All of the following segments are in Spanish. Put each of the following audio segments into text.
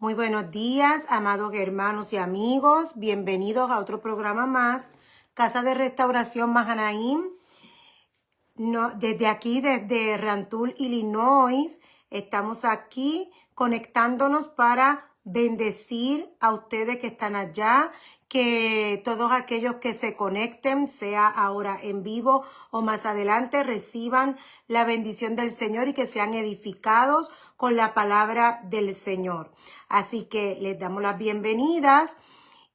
Muy buenos días, amados hermanos y amigos. Bienvenidos a otro programa más, Casa de Restauración Mahanaim. Desde aquí, desde Rantoul, Illinois, estamos aquí conectándonos para bendecir a ustedes que están allá, que todos aquellos que se conecten, sea ahora en vivo o más adelante, reciban la bendición del Señor y que sean edificados con la palabra del Señor. Así que les damos las bienvenidas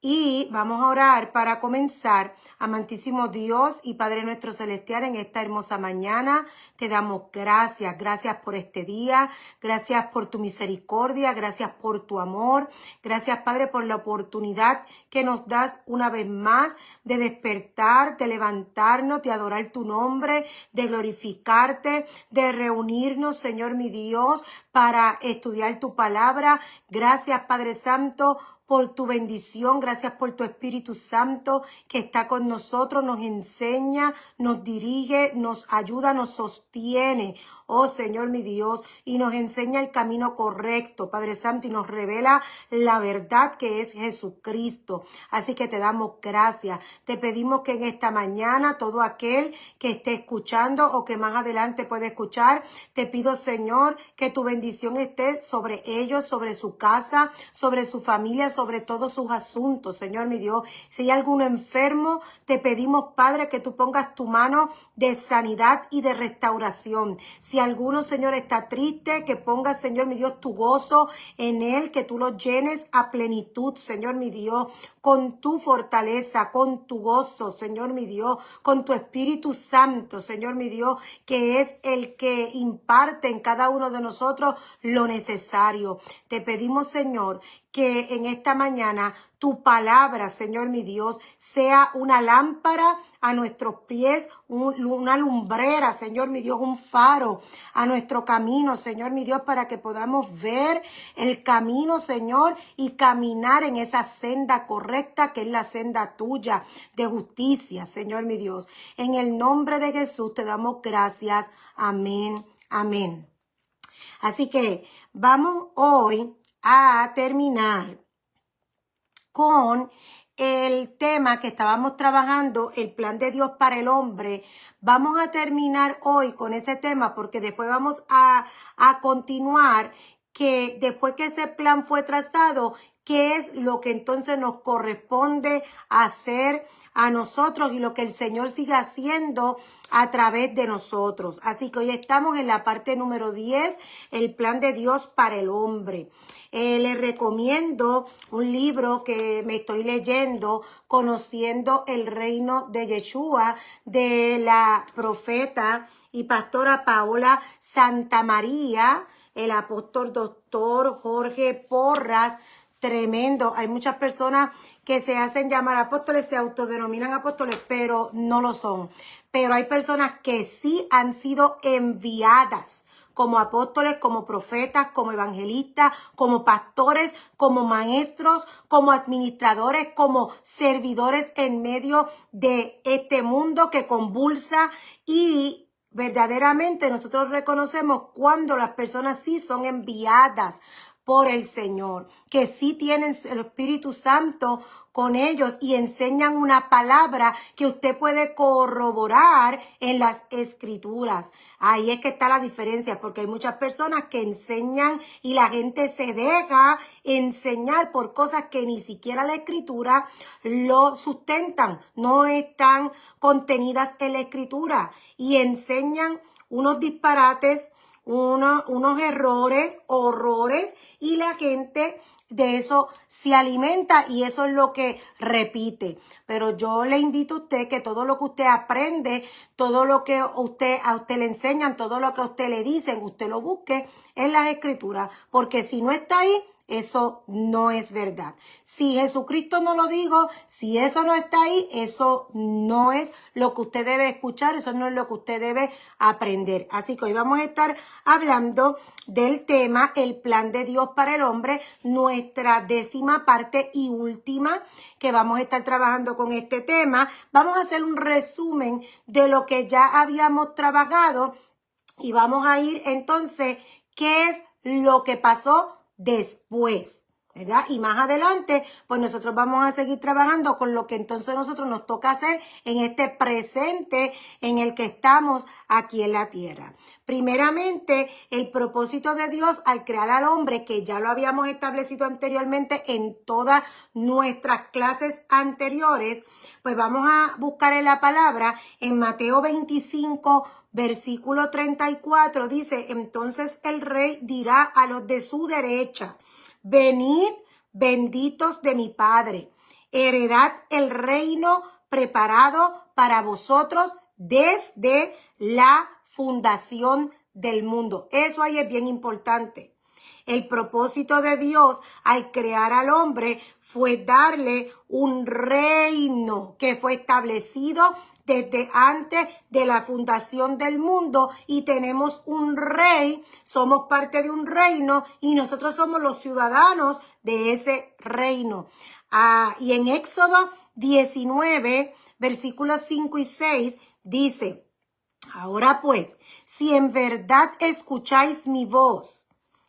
y vamos a orar para comenzar. Amantísimo Dios y Padre nuestro celestial, en esta hermosa mañana te damos gracias. Gracias por este día. Gracias por tu misericordia. Gracias por tu amor. Gracias, Padre, por la oportunidad que nos das una vez más de despertar, de levantarnos, de adorar tu nombre, de glorificarte, de reunirnos, Señor mi Dios, para estudiar tu palabra. Gracias, Padre Santo, por tu bendición, gracias por tu Espíritu Santo que está con nosotros, nos enseña, nos dirige, nos ayuda, nos sostiene, oh Señor mi Dios, y nos enseña el camino correcto, Padre Santo, y nos revela la verdad que es Jesucristo. Así que te damos gracias, te pedimos que en esta mañana todo aquel que esté escuchando o que más adelante puede escuchar, te pido, Señor, que tu bendición esté sobre ellos, sobre su casa, sobre su familia, sobre todos sus asuntos, Señor mi Dios. Si hay alguno enfermo, te pedimos, Padre, que tú pongas tu mano de sanidad y de restauración. Si alguno, Señor, está triste, que pongas, Señor mi Dios, tu gozo en él, que tú lo llenes a plenitud, Señor mi Dios, con tu fortaleza, con tu gozo, Señor mi Dios, con tu Espíritu Santo, Señor mi Dios, que es el que imparte en cada uno de nosotros lo necesario. Te pedimos, Señor, que en esta mañana tu palabra, Señor mi Dios, sea una lámpara a nuestros pies, una lumbrera, Señor mi Dios, un faro a nuestro camino, Señor mi Dios, para que podamos ver el camino, Señor, y caminar en esa senda correcta que es la senda tuya de justicia, Señor mi Dios. En el nombre de Jesús te damos gracias. Amén, amén. Así que vamos hoy a terminar con el tema que estábamos trabajando, el plan de Dios para el hombre. Vamos a terminar hoy con ese tema porque después vamos a continuar, que después que ese plan fue trazado, ¿qué es lo que entonces nos corresponde hacer a nosotros y lo que el Señor sigue haciendo a través de nosotros? Así que hoy estamos en la parte número 10, el plan de Dios para el hombre. Les recomiendo un libro que me estoy leyendo, Conociendo el Reino de Yeshua, de la profeta y pastora Paola Santamaría, el apóstol doctor Jorge Porras. Tremendo. Hay muchas personas que se hacen llamar apóstoles, se autodenominan apóstoles, pero no lo son. Pero hay personas que sí han sido enviadas como apóstoles, como profetas, como evangelistas, como pastores, como maestros, como administradores, como servidores en medio de este mundo que convulsa. Y verdaderamente nosotros reconocemos cuando las personas sí son enviadas por el Señor, que sí tienen el Espíritu Santo con ellos y enseñan una palabra que usted puede corroborar en las Escrituras. Ahí es que está la diferencia, porque hay muchas personas que enseñan y la gente se deja enseñar por cosas que ni siquiera la Escritura lo sustentan, no están contenidas en la Escritura y enseñan unos disparates, unos errores, horrores, y la gente de eso se alimenta y eso es lo que repite. Pero yo le invito a usted que todo lo que usted aprende, todo lo que a usted le enseñan, todo lo que a usted le dicen, usted lo busque en las Escrituras, porque si no está ahí, eso no es verdad. Si Jesucristo no lo dijo, si eso no está ahí, eso no es lo que usted debe escuchar, eso no es lo que usted debe aprender. Así que hoy vamos a estar hablando del tema, el plan de Dios para el hombre, nuestra 10ª parte y última que vamos a estar trabajando con este tema. Vamos a hacer un resumen de lo que ya habíamos trabajado y vamos a ir entonces, ¿qué es lo que pasó después? ¿verdad? Y más adelante, pues nosotros vamos a seguir trabajando con lo que entonces nosotros nos toca hacer en este presente en el que estamos aquí en la tierra. Primeramente, el propósito de Dios al crear al hombre, que ya lo habíamos establecido anteriormente en todas nuestras clases anteriores, pues vamos a buscar en la palabra en Mateo 25, versículo 34, dice, entonces el rey dirá a los de su derecha, venid, benditos de mi Padre, heredad el reino preparado para vosotros desde la fundación del mundo. Eso ahí es bien importante. El propósito de Dios al crear al hombre fue darle un reino que fue establecido desde antes de la fundación del mundo y tenemos un rey, somos parte de un reino y nosotros somos los ciudadanos de ese reino. Y en Éxodo 19, versículos 5 y 6 dice, ahora pues, si en verdad escucháis mi voz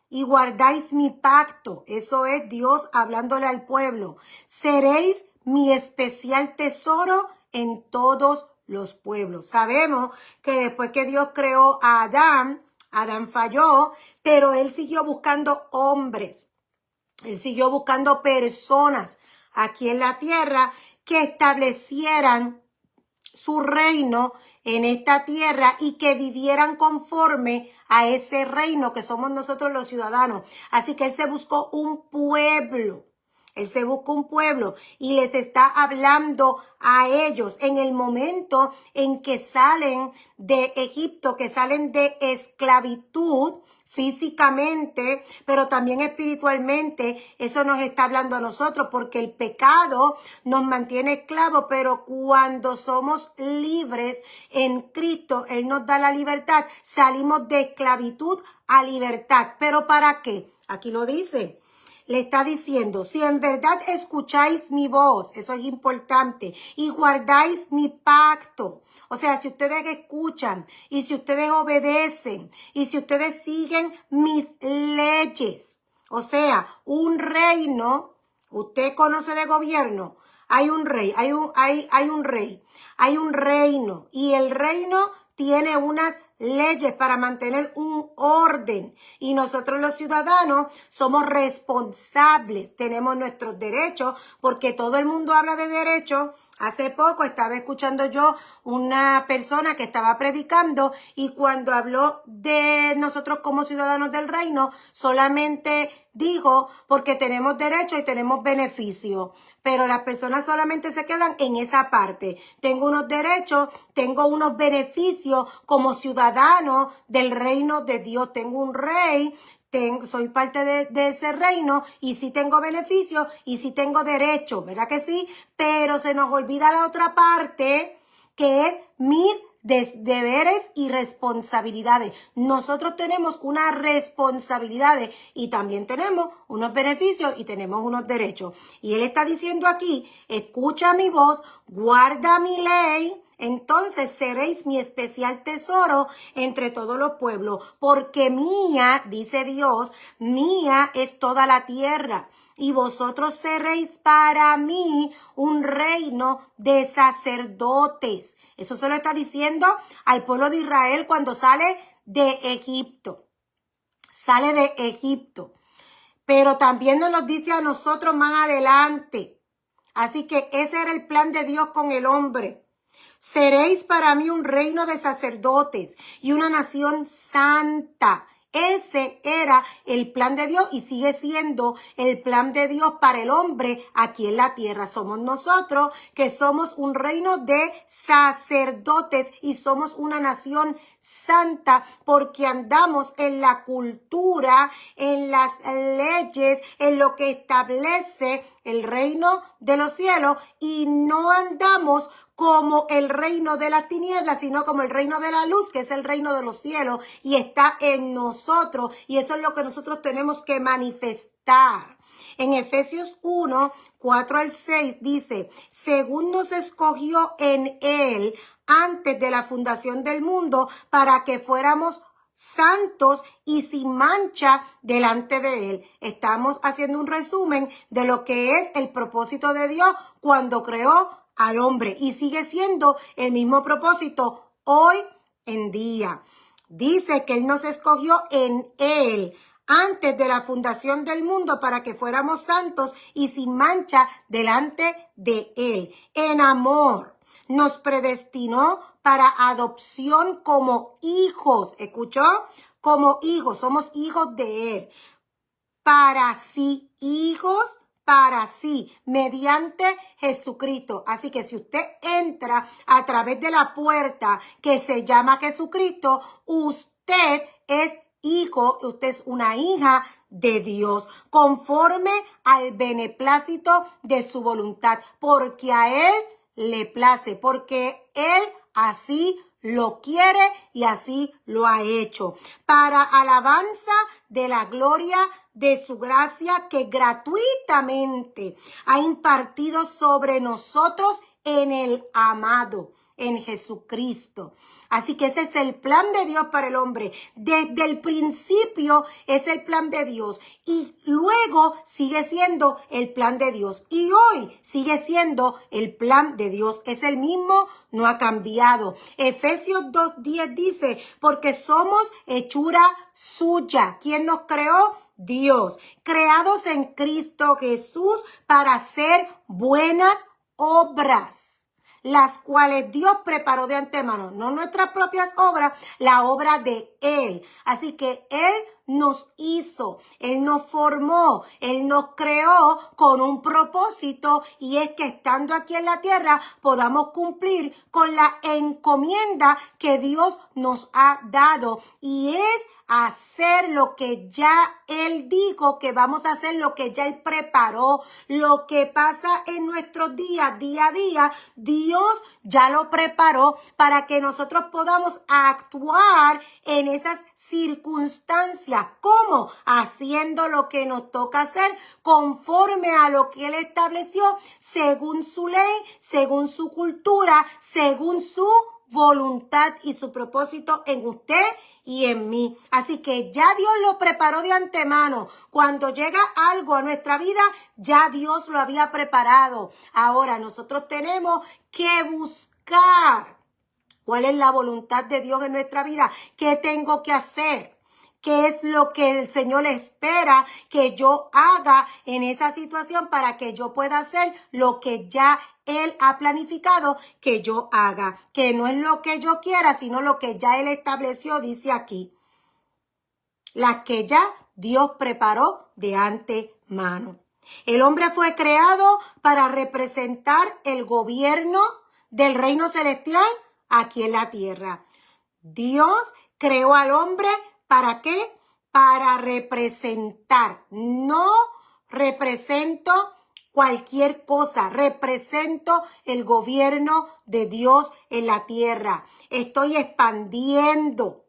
y guardáis mi pacto, eso es Dios hablándole al pueblo, seréis mi especial tesoro en todos los pueblos. Sabemos que después que Dios creó a Adán falló, pero él siguió buscando hombres, él siguió buscando personas aquí en la tierra que establecieran su reino en esta tierra y que vivieran conforme a ese reino que somos nosotros los ciudadanos. Así que él se buscó un pueblo. Él se buscó un pueblo y les está hablando a ellos en el momento en que salen de Egipto, que salen de esclavitud físicamente, pero también espiritualmente. Eso nos está hablando a nosotros porque el pecado nos mantiene esclavos, pero cuando somos libres en Cristo, Él nos da la libertad. Salimos de esclavitud a libertad. ¿Pero para qué? Aquí lo dice. Le está diciendo, si en verdad escucháis mi voz, eso es importante, y guardáis mi pacto. O sea, si ustedes escuchan y si ustedes obedecen y si ustedes siguen mis leyes. O sea, un reino, usted conoce de gobierno, hay un rey, hay un rey, hay un reino y el reino tiene unas leyes para mantener un orden y nosotros los ciudadanos somos responsables, tenemos nuestros derechos porque todo el mundo habla de derechos. Hace poco estaba escuchando yo una persona que estaba predicando y cuando habló de nosotros como ciudadanos del reino, solamente dijo porque tenemos derechos y tenemos beneficios, pero las personas solamente se quedan en esa parte. Tengo unos derechos, tengo unos beneficios como ciudadano del reino de Dios, tengo un rey, soy parte de ese reino y sí tengo beneficios y sí tengo derechos, ¿verdad que sí? Pero se nos olvida la otra parte que es mis deberes y responsabilidades. Nosotros tenemos unas responsabilidades y también tenemos unos beneficios y tenemos unos derechos. Y él está diciendo aquí, escucha mi voz, guarda mi ley, entonces seréis mi especial tesoro entre todos los pueblos, porque mía, dice Dios, mía es toda la tierra, y vosotros seréis para mí un reino de sacerdotes. Eso se lo está diciendo al pueblo de Israel cuando sale de Egipto. Sale de Egipto. Pero también nos lo dice a nosotros más adelante. Así que ese era el plan de Dios con el hombre. Seréis para mí un reino de sacerdotes y una nación santa. Ese era el plan de Dios y sigue siendo el plan de Dios para el hombre aquí en la tierra. Somos nosotros que somos un reino de sacerdotes y somos una nación santa porque andamos en la cultura, en las leyes, en lo que establece el reino de los cielos y no andamos como el reino de las tinieblas, sino como el reino de la luz, que es el reino de los cielos y está en nosotros. Y eso es lo que nosotros tenemos que manifestar. En Efesios 1, 4 al 6 dice, según nos escogió en él antes de la fundación del mundo para que fuéramos santos y sin mancha delante de Él. Estamos haciendo un resumen de lo que es el propósito de Dios cuando creó al hombre y sigue siendo el mismo propósito hoy en día. Dice que Él nos escogió en Él antes de la fundación del mundo para que fuéramos santos y sin mancha delante de Él. En amor nos predestinó para adopción como hijos. ¿Escuchó? Como hijos. Somos hijos de Él. Para sí, hijos para sí, mediante Jesucristo. Así que si usted entra a través de la puerta que se llama Jesucristo, usted es hijo, usted es una hija de Dios, conforme al beneplácito de su voluntad, porque a Él le place, porque Él así lo quiere y así lo ha hecho, para alabanza de la gloria de su gracia que gratuitamente ha impartido sobre nosotros en el amado, en Jesucristo. Así que ese es el plan de Dios para el hombre. Desde el principio es el plan de Dios y luego sigue siendo el plan de Dios. Y hoy sigue siendo el plan de Dios. Es el mismo, no ha cambiado. Efesios 2:10 dice, porque somos hechura suya. ¿Quién nos creó? Dios. Creados en Cristo Jesús para hacer buenas obras, las cuales Dios preparó de antemano, no nuestras propias obras, la obra de Él. Así que Él nos hizo, Él nos formó, Él nos creó con un propósito y es que estando aquí en la tierra podamos cumplir con la encomienda que Dios nos ha dado y es hacer lo que ya Él dijo que vamos a hacer, lo que ya Él preparó, lo que pasa en nuestros días, día a día, Dios ya lo preparó para que nosotros podamos actuar en esas circunstancias. ¿Cómo? Haciendo lo que nos toca hacer conforme a lo que Él estableció, según su ley, según su cultura, según su voluntad y su propósito en usted y en mí. Así que ya Dios lo preparó de antemano. Cuando llega algo a nuestra vida, ya Dios lo había preparado. Ahora nosotros tenemos que buscar cuál es la voluntad de Dios en nuestra vida. ¿Qué tengo que hacer? ¿Qué es lo que el Señor espera que yo haga en esa situación para que yo pueda hacer lo que ya Él ha planificado que yo haga? Que no es lo que yo quiera, sino lo que ya Él estableció, dice aquí. Las que ya Dios preparó de antemano. El hombre fue creado para representar el gobierno del reino celestial aquí en la tierra. Dios creó al hombre, ¿para qué? Para representar. No represento cualquier cosa. Represento el gobierno de Dios en la tierra. Estoy expandiendo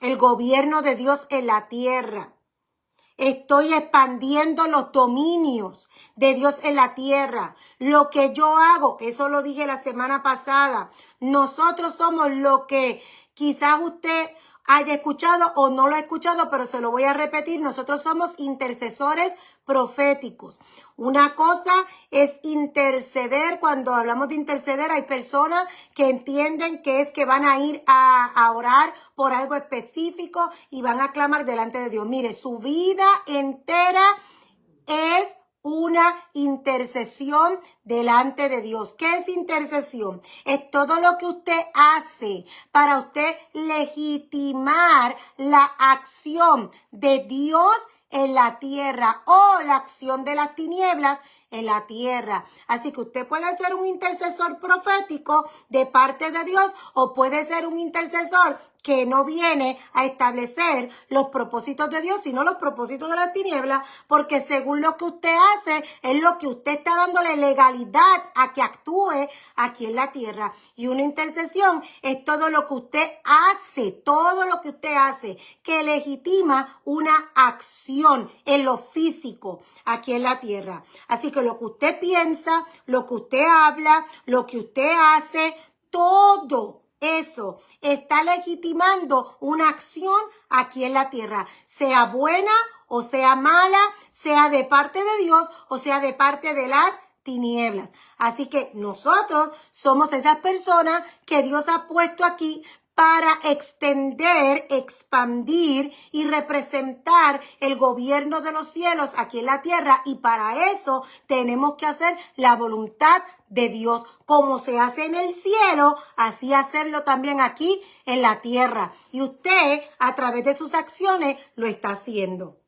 el gobierno de Dios en la tierra. Estoy expandiendo los dominios de Dios en la tierra. Lo que yo hago, eso lo dije la semana pasada, nosotros somos lo que quizás usted haya escuchado o no lo ha escuchado, pero se lo voy a repetir. Nosotros somos intercesores proféticos. Una cosa es interceder. Cuando hablamos de interceder, hay personas que entienden que es que van a ir a orar por algo específico y van a clamar delante de Dios. Mire, su vida entera es una intercesión delante de Dios. ¿Qué es intercesión? Es todo lo que usted hace para usted legitimar la acción de Dios en la tierra o la acción de las tinieblas en la tierra. Así que usted puede ser un intercesor profético de parte de Dios o puede ser un intercesor que no viene a establecer los propósitos de Dios, sino los propósitos de las tinieblas, porque según lo que usted hace, es lo que usted está dándole legalidad a que actúe aquí en la tierra. Y una intercesión es todo lo que usted hace, que legitima una acción en lo físico aquí en la tierra. Así que lo que usted piensa, lo que usted habla, lo que usted hace, todo eso está legitimando una acción aquí en la tierra, sea buena o sea mala, sea de parte de Dios o sea de parte de las tinieblas. Así que nosotros somos esas personas que Dios ha puesto aquí para extender, expandir y representar el gobierno de los cielos aquí en la tierra, y para eso tenemos que hacer la voluntad de Dios. Como se hace en el cielo, así hacerlo también aquí en la tierra. Y usted, a través de sus acciones, lo está haciendo.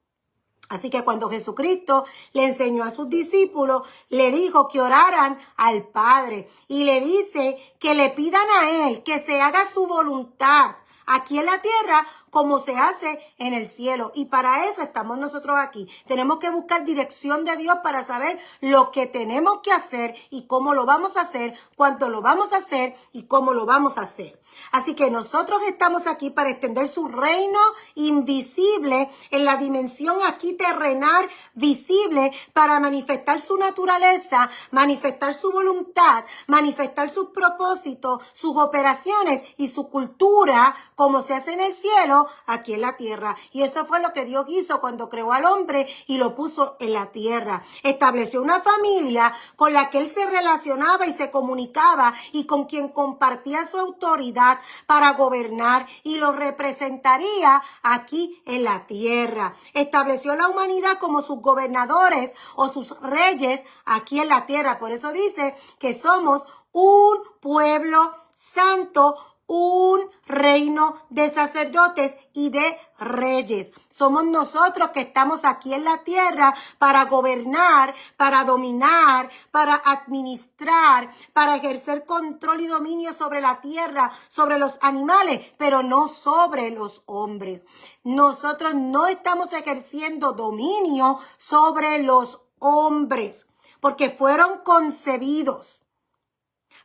Así que cuando Jesucristo le enseñó a sus discípulos, le dijo que oraran al Padre y le dice que le pidan a Él que se haga su voluntad aquí en la tierra como se hace en el cielo. Y para eso estamos nosotros aquí. Tenemos que buscar dirección de Dios para saber lo que tenemos que hacer y cómo lo vamos a hacer, cuánto lo vamos a hacer y cómo lo vamos a hacer. Así que nosotros estamos aquí para extender su reino invisible en la dimensión aquí terrenal visible, para manifestar su naturaleza, manifestar su voluntad, manifestar sus propósitos, sus operaciones y su cultura como se hace en el cielo, aquí en la tierra. Y eso fue lo que Dios hizo cuando creó al hombre y lo puso en la tierra. Estableció una familia con la que él se relacionaba y se comunicaba y con quien compartía su autoridad para gobernar, y lo representaría aquí en la tierra. Estableció la humanidad como sus gobernadores o sus reyes aquí en la tierra. Por eso dice que somos un pueblo santo, un reino de sacerdotes y de reyes. Somos nosotros que estamos aquí en la tierra para gobernar, para dominar, para administrar, para ejercer control y dominio sobre la tierra, sobre los animales, pero no sobre los hombres. Nosotros no estamos ejerciendo dominio sobre los hombres, porque fueron concebidos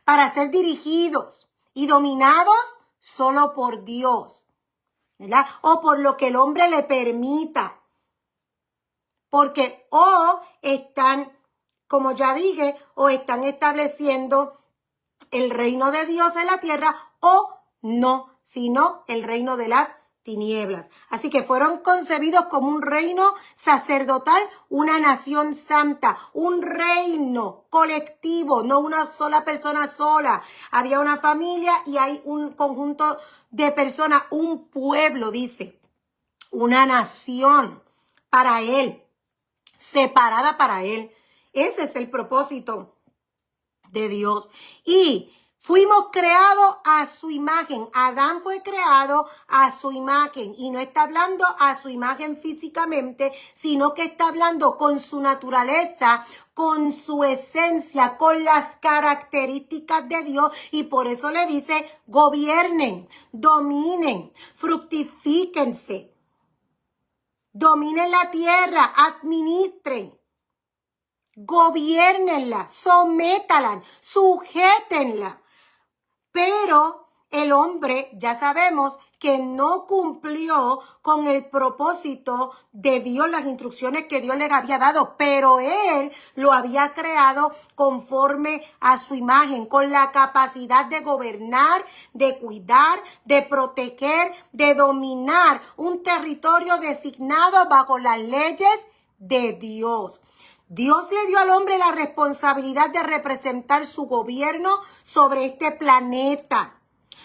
para ser dirigidos y dominados solo por Dios, ¿verdad? O por lo que el hombre le permita. Porque o están, como ya dije, o están estableciendo el reino de Dios en la tierra, o no, sino el reino de las tinieblas. Así que fueron concebidos como un reino sacerdotal, una nación santa, un reino colectivo, no una sola persona sola. Había una familia y hay un conjunto de personas, un pueblo, dice, una nación para él, separada para él. Ese es el propósito de Dios. Y fuimos creados a su imagen. Adán fue creado a su imagen. Y no está hablando a su imagen físicamente, sino que está hablando con su naturaleza, con su esencia, con las características de Dios. Y por eso le dice, gobiernen, dominen, fructifíquense, dominen la tierra, administren. Gobiernenla, sométalan, sujétenla. Pero el hombre, ya sabemos que no cumplió con el propósito de Dios, las instrucciones que Dios le había dado, pero él lo había creado conforme a su imagen, con la capacidad de gobernar, de cuidar, de proteger, de dominar un territorio designado bajo las leyes de Dios. Dios le dio al hombre la responsabilidad de representar su gobierno sobre este planeta.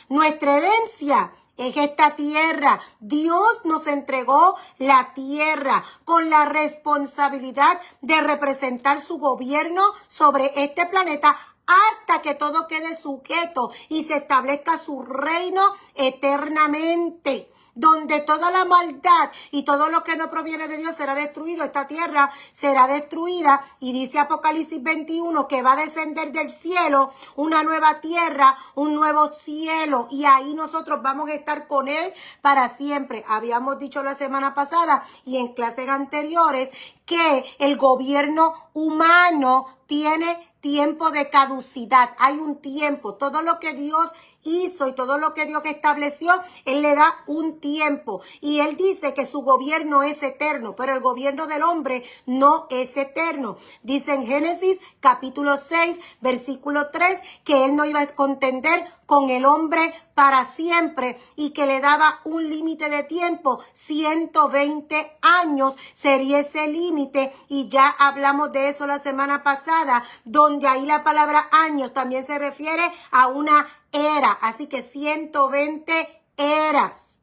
Nuestra herencia es esta tierra. Dios nos entregó la tierra con la responsabilidad de representar su gobierno sobre este planeta hasta que todo quede sujeto y se establezca su reino eternamente, donde toda la maldad y todo lo que no proviene de Dios será destruido. Esta tierra será destruida, y dice Apocalipsis 21 que va a descender del cielo una nueva tierra, un nuevo cielo, y ahí nosotros vamos a estar con Él para siempre. Habíamos dicho la semana pasada y en clases anteriores que el gobierno humano tiene tiempo de caducidad. Hay un tiempo. Todo lo que Dios hizo y todo lo que Dios estableció, Él le da un tiempo. Y Él dice que su gobierno es eterno, pero el gobierno del hombre no es eterno. Dice en Génesis capítulo 6, versículo 3, que Él no iba a contender con el hombre para siempre y que le daba un límite de tiempo, 120 años sería ese límite, y ya hablamos de eso la semana pasada, donde ahí la palabra años también se refiere a una era, así que 120 eras.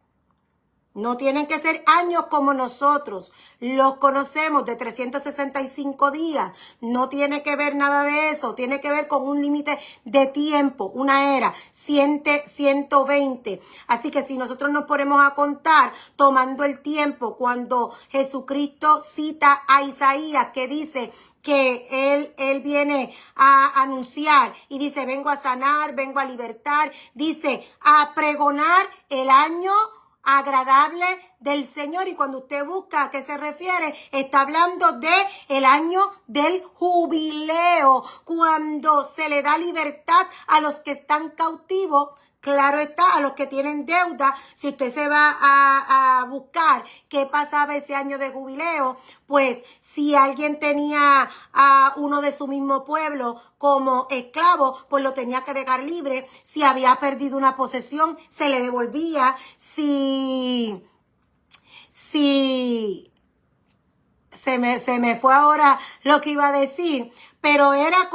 No tienen que ser años como nosotros los conocemos de 365 días. No tiene que ver nada de eso. Tiene que ver con un límite de tiempo, una era, 120. Así que si nosotros nos ponemos a contar tomando el tiempo cuando Jesucristo cita a Isaías que dice que él viene a anunciar y dice, vengo a sanar, vengo a libertar, dice, a pregonar el año agradable del Señor. Y cuando usted busca a qué se refiere, está hablando de el año del jubileo, cuando se le da libertad a los que están cautivos. Claro está, a los que tienen deuda. Si usted se va a buscar qué pasaba ese año de jubileo, pues si alguien tenía a uno de su mismo pueblo como esclavo, pues lo tenía que dejar libre. Si había perdido una posesión, se le devolvía. Si se me fue ahora lo que iba a decir, pero era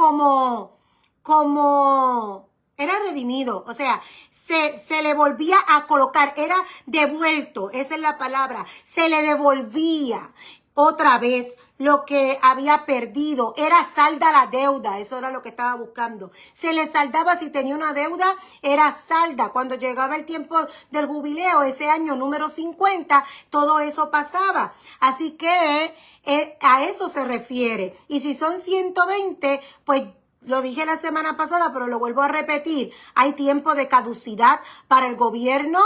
era redimido, o sea, se le volvía a colocar, era devuelto, esa es la palabra, se le devolvía otra vez lo que había perdido, era salda la deuda, eso era lo que estaba buscando. Se le saldaba, si tenía una deuda, era salda. Cuando llegaba el tiempo del jubileo, ese año número 50, todo eso pasaba. Así que a eso se refiere. Y si son 120, pues lo dije la semana pasada, pero lo vuelvo a repetir. Hay tiempo de caducidad para el gobierno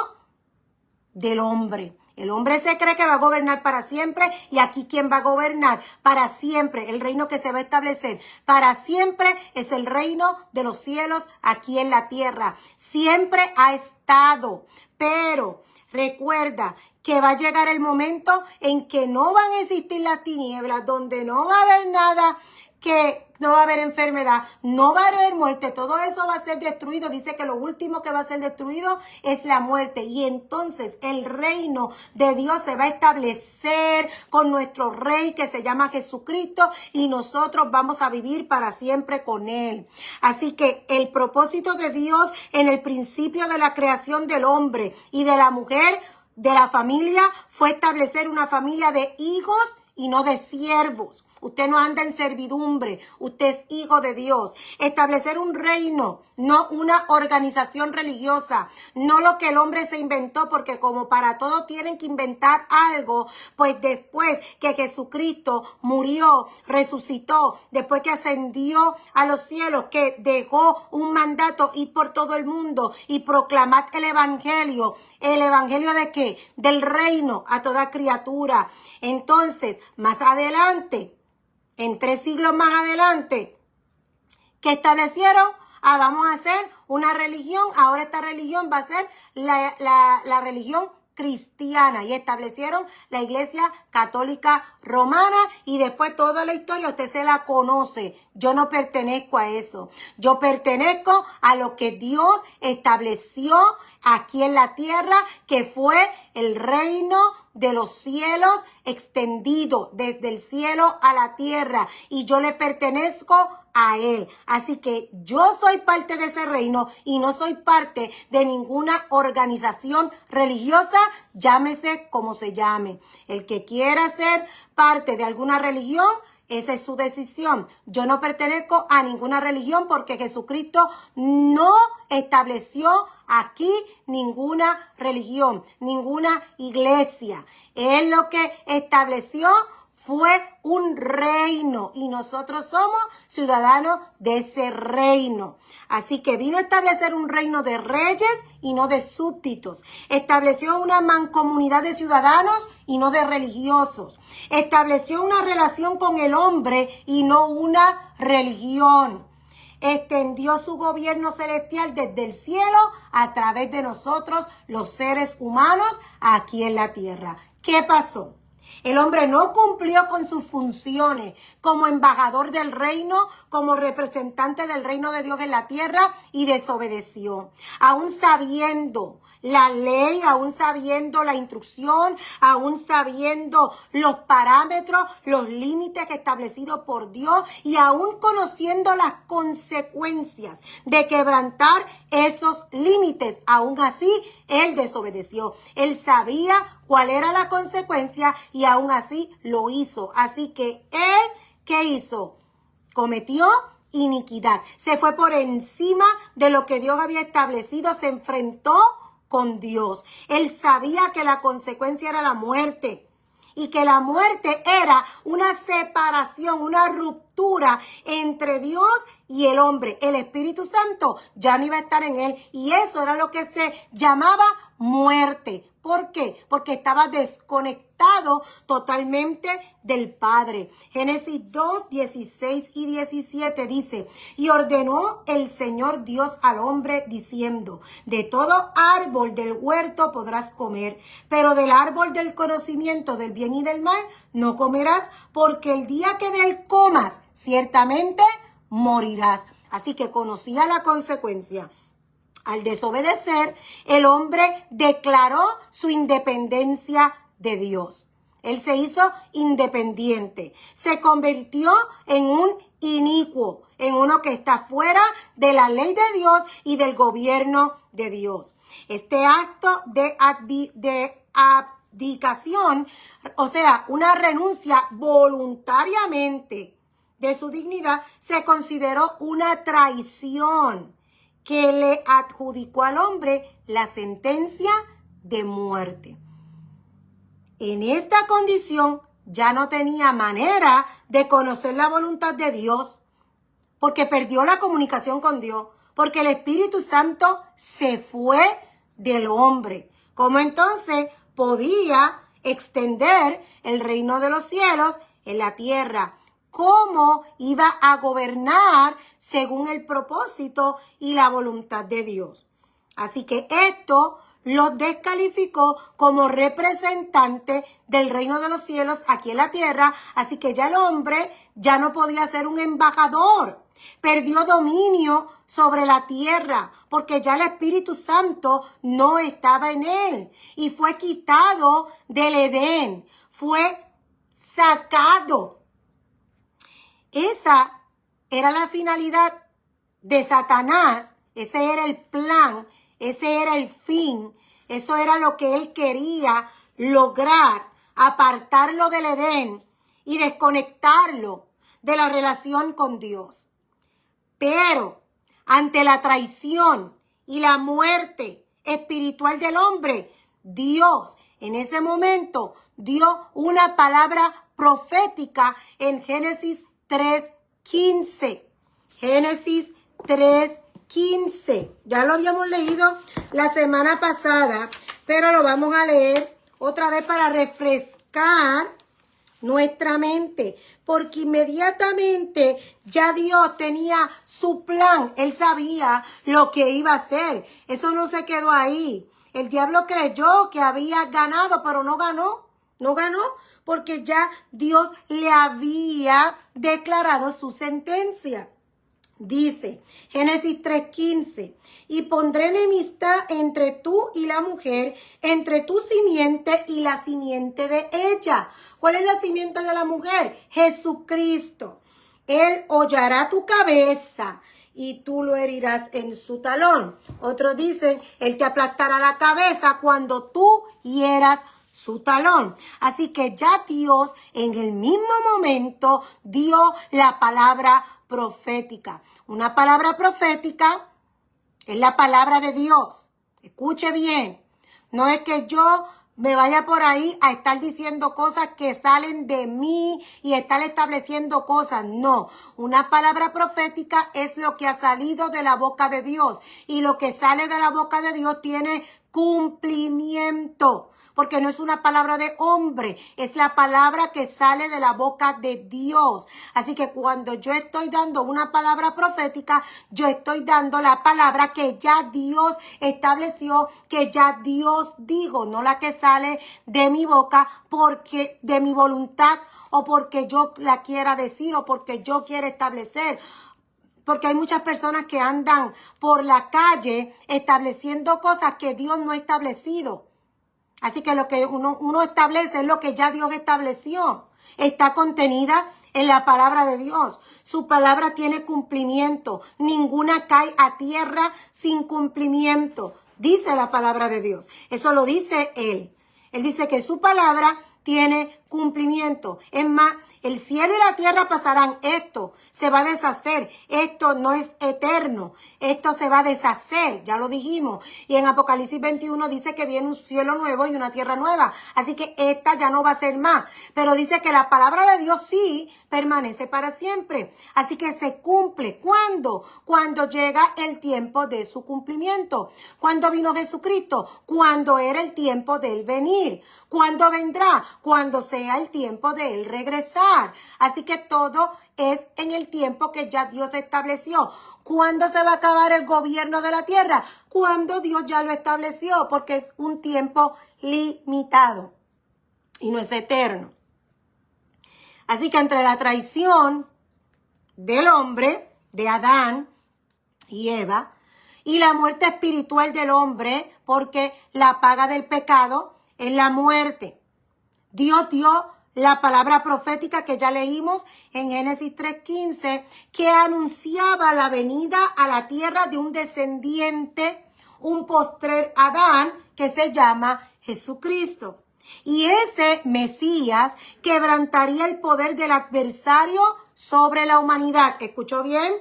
del hombre. El hombre se cree que va a gobernar para siempre, y aquí ¿quién va a gobernar para siempre? El reino que se va a establecer para siempre es el reino de los cielos aquí en la tierra. Siempre ha estado, pero recuerda que va a llegar el momento en que no van a existir las tinieblas, donde no va a haber nada, que no va a haber enfermedad, no va a haber muerte, todo eso va a ser destruido. Dice que lo último que va a ser destruido es la muerte, y entonces el reino de Dios se va a establecer con nuestro rey que se llama Jesucristo, y nosotros vamos a vivir para siempre con él. Así que el propósito de Dios en el principio de la creación del hombre y de la mujer, de la familia, fue establecer una familia de hijos y no de siervos. Usted no anda en servidumbre, usted es hijo de Dios. Establecer un reino, no una organización religiosa, no lo que el hombre se inventó, porque como para todo tienen que inventar algo, pues después que Jesucristo murió, resucitó, después que ascendió a los cielos, que dejó un mandato, ir por todo el mundo y proclamar el evangelio. ¿El evangelio de qué? Del reino a toda criatura. Entonces, más adelante, en 3 siglos más adelante, que establecieron, vamos a hacer una religión, ahora esta religión va a ser la religión cristiana, y establecieron la Iglesia Católica Romana, y después toda la historia usted se la conoce. Yo no pertenezco a eso, yo pertenezco a lo que Dios estableció aquí en la tierra, que fue el reino de los cielos extendido desde el cielo a la tierra, y yo le pertenezco a él. Así que yo soy parte de ese reino y no soy parte de ninguna organización religiosa, llámese como se llame. El que quiera ser parte de alguna religión, esa es su decisión. Yo no pertenezco a ninguna religión, porque Jesucristo no estableció aquí ninguna religión, ninguna iglesia. Él lo que estableció fue un reino, y nosotros somos ciudadanos de ese reino. Así que vino a establecer un reino de reyes y no de súbditos. Estableció una mancomunidad de ciudadanos y no de religiosos. Estableció una relación con el hombre y no una religión. extendió su gobierno celestial desde el cielo a través de nosotros, los seres humanos, aquí en la tierra. ¿Qué pasó? El hombre no cumplió con sus funciones como embajador del reino, como representante del reino de Dios en la tierra y desobedeció. Aún sabiendo la ley, aún sabiendo la instrucción, aún sabiendo los parámetros, los límites establecidos por Dios y aún conociendo las consecuencias de quebrantar esos límites, aún así él desobedeció. Él sabía cuál era la consecuencia y aún así lo hizo. Así que él, ¿qué hizo? Cometió iniquidad. Se fue por encima de lo que Dios había establecido, se enfrentó con Dios. Él sabía que la consecuencia era la muerte y que la muerte era una separación, una ruptura entre Dios y el hombre. El Espíritu Santo ya no iba a estar en él y eso era lo que se llamaba muerte. ¿Por qué? Porque estaba desconectado totalmente del Padre. Génesis 2, 16 y 17 dice, y ordenó el Señor Dios al hombre diciendo, de todo árbol del huerto podrás comer, pero del árbol del conocimiento del bien y del mal no comerás, porque el día que de él comas, ciertamente morirás. Así que conocía la consecuencia. Al desobedecer, el hombre declaró su independencia de Dios. Él se hizo independiente. Se convirtió en un inicuo, en uno que está fuera de la ley de Dios y del gobierno de Dios. Este acto de abdicación, o sea, una renuncia voluntariamente de su dignidad, se consideró una traición que le adjudicó al hombre la sentencia de muerte. En esta condición ya no tenía manera de conocer la voluntad de Dios, porque perdió la comunicación con Dios, porque el Espíritu Santo se fue del hombre. ¿Cómo entonces podía extender el reino de los cielos en la tierra? ¿Cómo iba a gobernar según el propósito y la voluntad de Dios? Así que esto lo descalificó como representante del reino de los cielos aquí en la tierra. Así que ya el hombre ya no podía ser un embajador. Perdió dominio sobre la tierra porque ya el Espíritu Santo no estaba en él. Y fue quitado del Edén. Fue sacado. Esa era la finalidad de Satanás, ese era el plan, ese era el fin, eso era lo que él quería lograr, apartarlo del Edén y desconectarlo de la relación con Dios. Pero ante la traición y la muerte espiritual del hombre, Dios en ese momento dio una palabra profética en Génesis 3:15. Génesis 3:15. Ya lo habíamos leído la semana pasada, pero lo vamos a leer otra vez para refrescar nuestra mente, porque inmediatamente ya Dios tenía su plan. Él sabía lo que iba a hacer. Eso no se quedó ahí. El diablo creyó que había ganado, pero no ganó. No ganó porque ya Dios le había declarado su sentencia. Dice Génesis 3:15, y pondré enemistad entre tú y la mujer, entre tu simiente y la simiente de ella. ¿Cuál es la simiente de la mujer? Jesucristo. Él hollará tu cabeza y tú lo herirás en su talón. Otros dicen, él te aplastará la cabeza cuando tú hieras su talón. Así que ya Dios en el mismo momento dio la palabra profética. Una palabra profética es la palabra de Dios. Escuche bien. No es que yo me vaya por ahí a estar diciendo cosas que salen de mí y estar estableciendo cosas. No. Una palabra profética es lo que ha salido de la boca de Dios. Y lo que sale de la boca de Dios tiene cumplimiento. porque no es una palabra de hombre, es la palabra que sale de la boca de Dios. Así que cuando yo estoy dando una palabra profética, yo estoy dando la palabra que ya Dios estableció, que ya Dios dijo, no la que sale de mi boca porque de mi voluntad o porque yo la quiera decir o porque yo quiera establecer. Porque hay muchas personas que andan por la calle estableciendo cosas que Dios no ha establecido. Así que lo que uno establece es lo que ya Dios estableció. Está contenida en la palabra de Dios. Su palabra tiene cumplimiento. Ninguna cae a tierra sin cumplimiento. Dice la palabra de Dios. Eso lo dice Él. Él dice que su palabra tiene cumplimiento. Es más, el cielo y la tierra pasarán. Esto se va a deshacer. Esto no es eterno. Esto se va a deshacer. Ya lo dijimos. Y en Apocalipsis 21 dice que viene un cielo nuevo y una tierra nueva. Así que esta ya no va a ser más. Pero dice que la palabra de Dios sí permanece para siempre. Así que se cumple. ¿Cuándo? Cuando llega el tiempo de su cumplimiento. ¿Cuándo vino Jesucristo? Cuando era el tiempo de él venir. ¿Cuándo vendrá? Cuando sea el tiempo de él regresar. Así que todo es en el tiempo que ya Dios estableció. ¿Cuándo se va a acabar el gobierno de la tierra? Cuando Dios ya lo estableció, porque es un tiempo limitado y no es eterno. Así que entre la traición del hombre, de Adán y Eva, y la muerte espiritual del hombre, porque la paga del pecado es la muerte. Dios dio la palabra profética que ya leímos en Génesis 3:15, que anunciaba la venida a la tierra de un descendiente, un postrer Adán, que se llama Jesucristo. Y ese Mesías quebrantaría el poder del adversario sobre la humanidad. ¿Escuchó bien?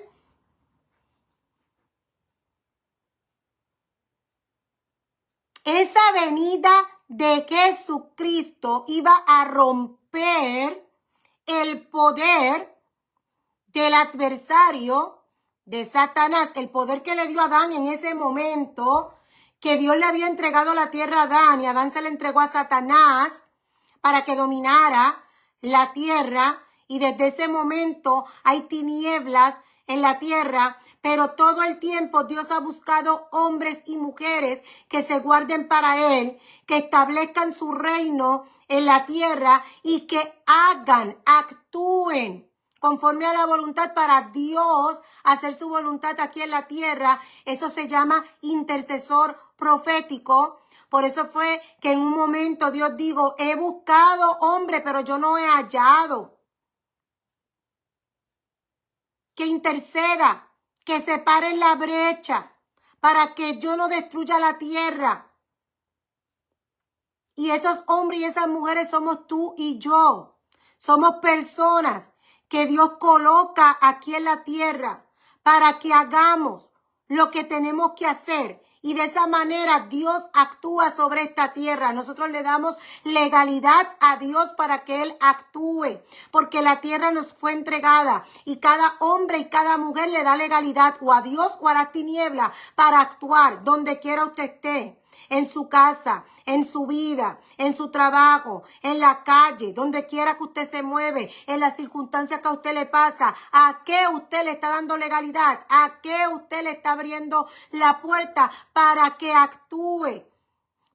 Esa venida de Jesucristo iba a romper el poder del adversario de Satanás, el poder que le dio a Adán en ese momento, que Dios le había entregado la tierra a Adán y Adán se le entregó a Satanás para que dominara la tierra, y desde ese momento hay tinieblas en la tierra. Pero todo el tiempo Dios ha buscado hombres y mujeres que se guarden para Él, que establezcan su reino en la tierra y que actúen conforme a la voluntad para Dios, hacer su voluntad aquí en la tierra. Eso se llama intercesor profético. Por eso fue que en un momento Dios dijo, he buscado hombre, pero yo no he hallado. Que interceda, que separe la brecha para que yo no destruya la tierra. Y esos hombres y esas mujeres somos tú y yo. Somos personas que Dios coloca aquí en la tierra para que hagamos lo que tenemos que hacer. Y de esa manera Dios actúa sobre esta tierra. Nosotros le damos legalidad a Dios para que Él actúe. Porque la tierra nos fue entregada. Y cada hombre y cada mujer le da legalidad o a Dios o a la tiniebla para actuar donde quiera usted esté. En su casa, en su vida, en su trabajo, en la calle, donde quiera que usted se mueve, en las circunstancias que a usted le pasa. ¿A qué usted le está dando legalidad? ¿A qué usted le está abriendo la puerta para que actúe?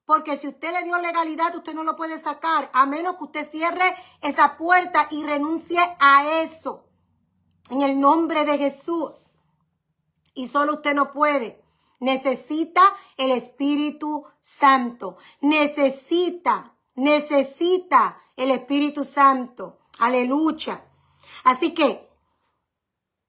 Porque si usted le dio legalidad, usted no lo puede sacar, a menos que usted cierre esa puerta y renuncie a eso. En el nombre de Jesús. Y solo usted no puede. Necesita el Espíritu Santo. Necesita el Espíritu Santo. Aleluya. Así que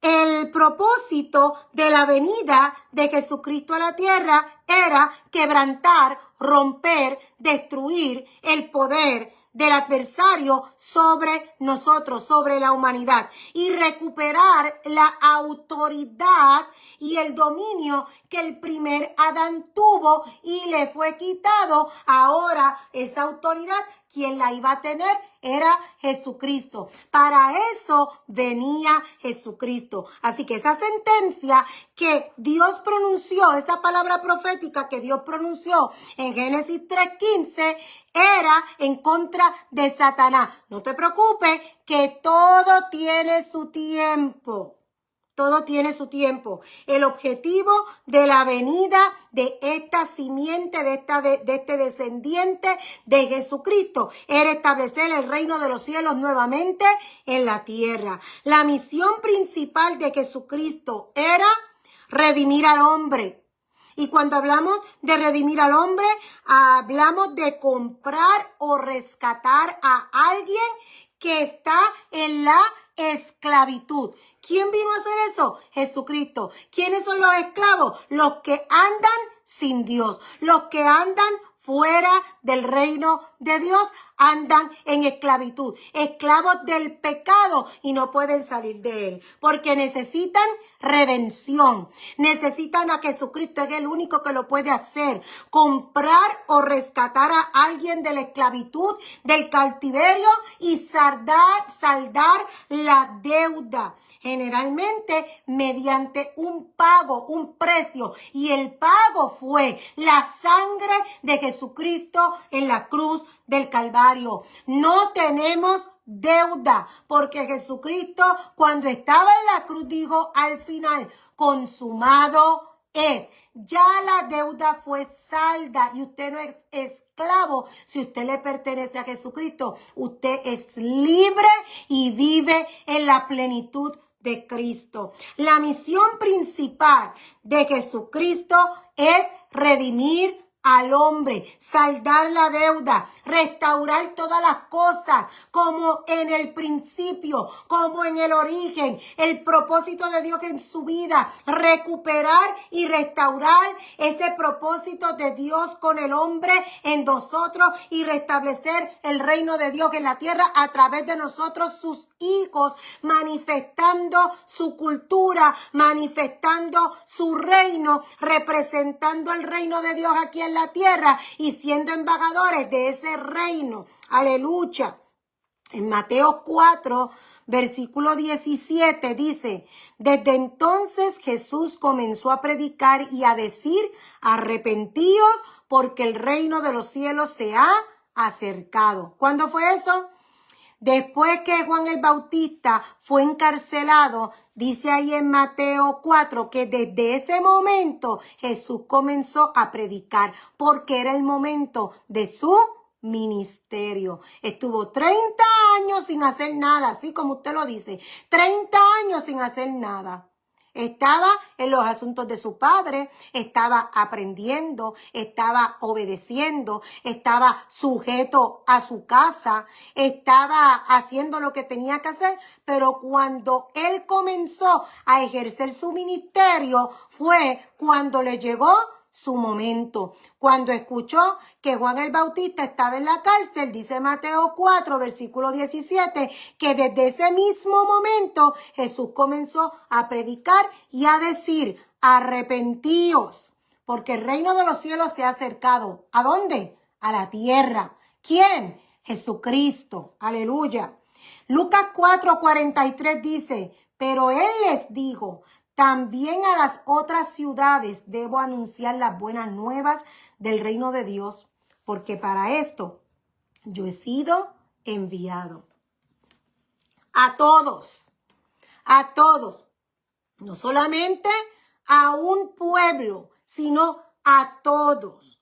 el propósito de la venida de Jesucristo a la tierra era quebrantar, romper, destruir el poder del adversario sobre nosotros, sobre la humanidad, y recuperar la autoridad y el dominio que el primer Adán tuvo y le fue quitado. Ahora esa autoridad, quien la iba a tener era Jesucristo. Para eso venía Jesucristo. Así que esa sentencia que Dios pronunció, esa palabra profética que Dios pronunció en Génesis 3:15, era en contra de Satanás. No te preocupes, que todo tiene su tiempo. Todo tiene su tiempo. El objetivo de la venida de esta simiente, de este descendiente de Jesucristo, era establecer el reino de los cielos nuevamente en la tierra. La misión principal de Jesucristo era redimir al hombre. Y cuando hablamos de redimir al hombre, hablamos de comprar o rescatar a alguien que está en la esclavitud. ¿Quién vino a hacer eso? Jesucristo. ¿Quiénes son los esclavos? Los que andan sin Dios, los que andan fuera del reino de Dios, andan en esclavitud, esclavos del pecado y no pueden salir de él, porque necesitan redención, necesitan a Jesucristo, es el único que lo puede hacer, comprar o rescatar a alguien de la esclavitud, del cautiverio y saldar la deuda. Generalmente mediante un pago, un precio, y el pago fue la sangre de Jesucristo en la cruz del Calvario. No tenemos deuda, porque Jesucristo, cuando estaba en la cruz, dijo al final: consumado es. Ya la deuda fue salda y usted no es esclavo. Si usted le pertenece a Jesucristo, usted es libre y vive en la plenitud de Cristo. La misión principal de Jesucristo es redimir al hombre, saldar la deuda, restaurar todas las cosas como en el principio, como en el origen, el propósito de Dios en su vida, recuperar y restaurar ese propósito de Dios con el hombre en nosotros y restablecer el reino de Dios en la tierra a través de nosotros, sus hijos, manifestando su cultura, manifestando su reino, representando el reino de Dios aquí en la tierra y siendo embajadores de ese reino. Aleluya. En Mateo 4, versículo 17 dice: desde entonces Jesús comenzó a predicar y a decir: arrepentíos, porque el reino de los cielos se ha acercado. ¿Cuándo fue eso? Después que Juan el Bautista fue encarcelado, dice ahí en Mateo 4 que desde ese momento Jesús comenzó a predicar, porque era el momento de su ministerio. Estuvo 30 años sin hacer nada, así como usted lo dice, 30 años sin hacer nada. Estaba en los asuntos de su padre, estaba aprendiendo, estaba obedeciendo, estaba sujeto a su casa, estaba haciendo lo que tenía que hacer, pero cuando él comenzó a ejercer su ministerio fue cuando le llegó su momento. Cuando escuchó que Juan el Bautista estaba en la cárcel, dice Mateo 4, versículo 17, que desde ese mismo momento Jesús comenzó a predicar y a decir: arrepentíos, porque el reino de los cielos se ha acercado. ¿A dónde? A la tierra. ¿Quién? Jesucristo. Aleluya. Lucas 4, 43 dice: pero él les dijo: también a las otras ciudades debo anunciar las buenas nuevas del reino de Dios, porque para esto yo he sido enviado. A todos, no solamente a un pueblo, sino a todos.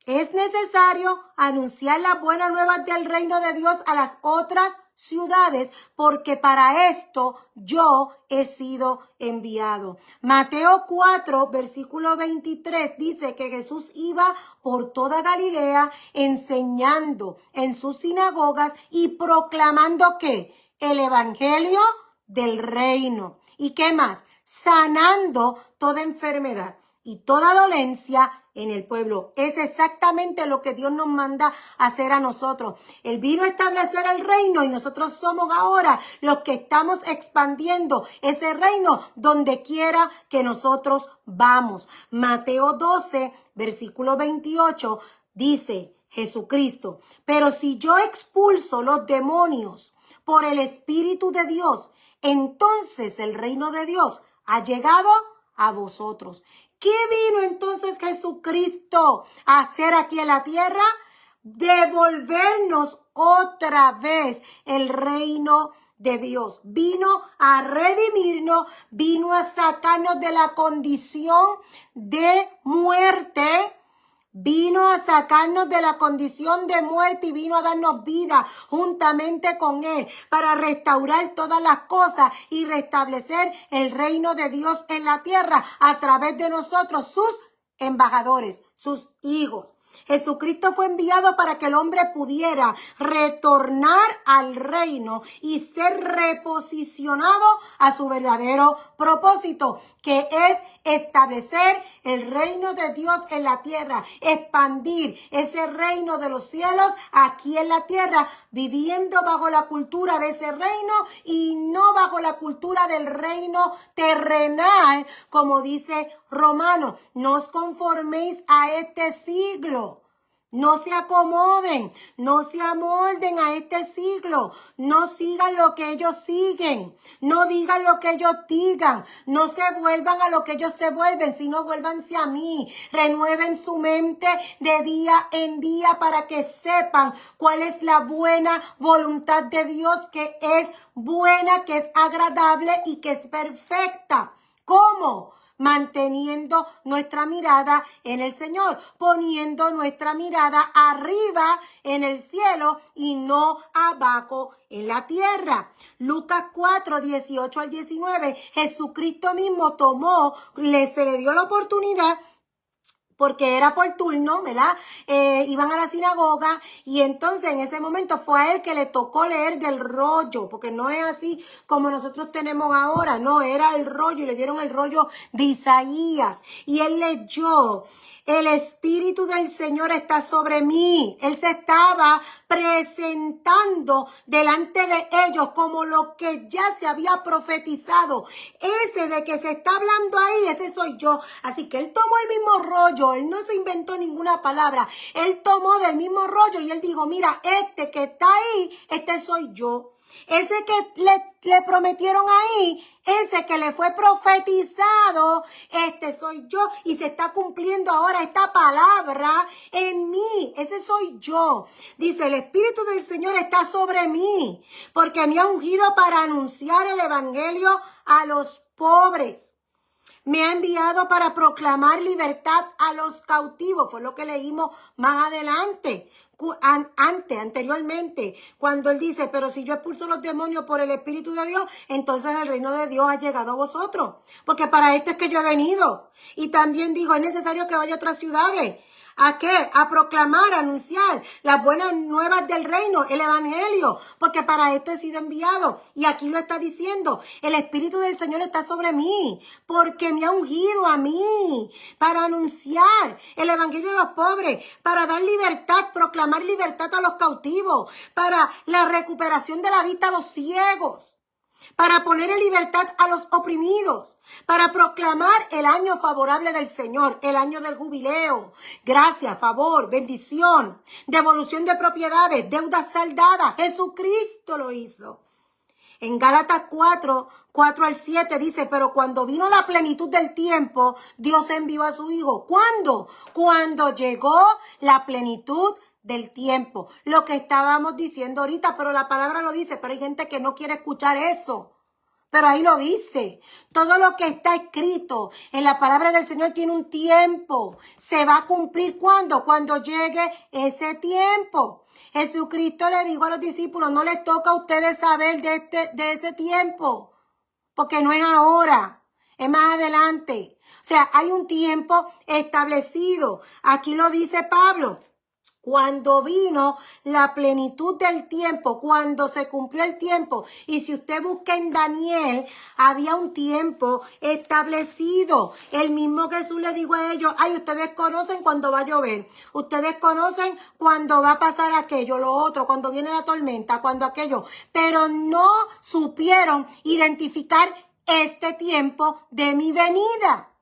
Es necesario anunciar las buenas nuevas del reino de Dios a las otras ciudades, porque para esto yo he sido enviado. Mateo 4, versículo 23 dice que Jesús iba por toda Galilea enseñando en sus sinagogas y proclamando ¿qué? El evangelio del reino. ¿Y qué más? Sanando toda enfermedad y toda dolencia en el pueblo. Es exactamente lo que Dios nos manda hacer a nosotros. Él vino a establecer el reino y nosotros somos ahora los que estamos expandiendo ese reino donde quiera que nosotros vamos. Mateo 12, versículo 28 dice Jesucristo: pero si yo expulso los demonios por el Espíritu de Dios, entonces el reino de Dios ha llegado a vosotros. ¿Qué vino entonces Jesucristo a hacer aquí en la tierra? Devolvernos otra vez el reino de Dios. Vino a redimirnos, vino a sacarnos de la condición de muerte. Vino a sacarnos de la condición de muerte y vino a darnos vida juntamente con Él para restaurar todas las cosas y restablecer el reino de Dios en la tierra a través de nosotros, sus embajadores, sus hijos. Jesucristo fue enviado para que el hombre pudiera retornar al reino y ser reposicionado a su verdadero propósito, que es establecer el reino de Dios en la tierra, expandir ese reino de los cielos aquí en la tierra, viviendo bajo la cultura de ese reino y no bajo la cultura del reino terrenal, como dice Romano. No os conforméis a este siglo. No se acomoden, no se amolden a este siglo, no sigan lo que ellos siguen, no digan lo que ellos digan, no se vuelvan a lo que ellos se vuelven, sino vuélvanse a mí, renueven su mente de día en día para que sepan cuál es la buena voluntad de Dios, que es buena, que es agradable y que es perfecta. ¿Cómo? Manteniendo nuestra mirada en el Señor, poniendo nuestra mirada arriba en el cielo y no abajo en la tierra. Lucas 4, 18 al 19, Jesucristo mismo se le dio la oportunidad, porque era por turno, ¿verdad? Iban a la sinagoga y entonces en ese momento fue a él que le tocó leer del rollo, porque no es así como nosotros tenemos ahora, no, era el rollo y le dieron el rollo de Isaías y él leyó: el Espíritu del Señor está sobre mí. Él se estaba presentando delante de ellos como lo que ya se había profetizado. Ese de que se está hablando ahí, ese soy yo. Así que él tomó el mismo rollo, él no se inventó ninguna palabra. Él tomó del mismo rollo y él dijo: mira, este que está ahí, este soy yo. Ese que le prometieron ahí, ese que le fue profetizado, este soy yo y se está cumpliendo ahora esta palabra en mí. Ese soy yo. Dice: el Espíritu del Señor está sobre mí porque me ha ungido para anunciar el evangelio a los pobres. Me ha enviado para proclamar libertad a los cautivos. Fue lo que leímos más adelante. Anteriormente, cuando él dice: pero si yo expulso los demonios por el Espíritu de Dios, entonces el reino de Dios ha llegado a vosotros, porque para esto es que yo he venido. Y también dijo: es necesario que vaya a otras ciudades. ¿A qué? A proclamar, a anunciar las buenas nuevas del reino, el evangelio, porque para esto he sido enviado. Y aquí lo está diciendo: el Espíritu del Señor está sobre mí, porque me ha ungido a mí para anunciar el evangelio a los pobres, para dar libertad, proclamar libertad a los cautivos, para la recuperación de la vista a los ciegos, para poner en libertad a los oprimidos, para proclamar el año favorable del Señor, el año del jubileo, gracia, favor, bendición, devolución de propiedades, deudas saldadas. Jesucristo lo hizo. En Gálatas 4, 4 al 7 dice: pero cuando vino la plenitud del tiempo, Dios envió a su Hijo. ¿Cuándo? Cuando llegó la plenitud del tiempo. Lo que estábamos diciendo ahorita, pero la palabra lo dice, pero hay gente que no quiere escuchar eso. Pero ahí lo dice. Todo lo que está escrito en la palabra del Señor tiene un tiempo. Se va a cumplir ¿cuándo? Cuando llegue ese tiempo. Jesucristo le dijo a los discípulos: no les toca a ustedes saber de ese tiempo, porque no es ahora, es más adelante. O sea, hay un tiempo establecido. Aquí lo dice Pablo. Cuando vino la plenitud del tiempo, cuando se cumplió el tiempo. Y si usted busca en Daniel, había un tiempo establecido. El mismo Jesús le dijo a ellos: ay, ustedes conocen cuando va a llover. Ustedes conocen cuando va a pasar aquello, lo otro, cuando viene la tormenta, cuando aquello. Pero no supieron identificar este tiempo de mi venida.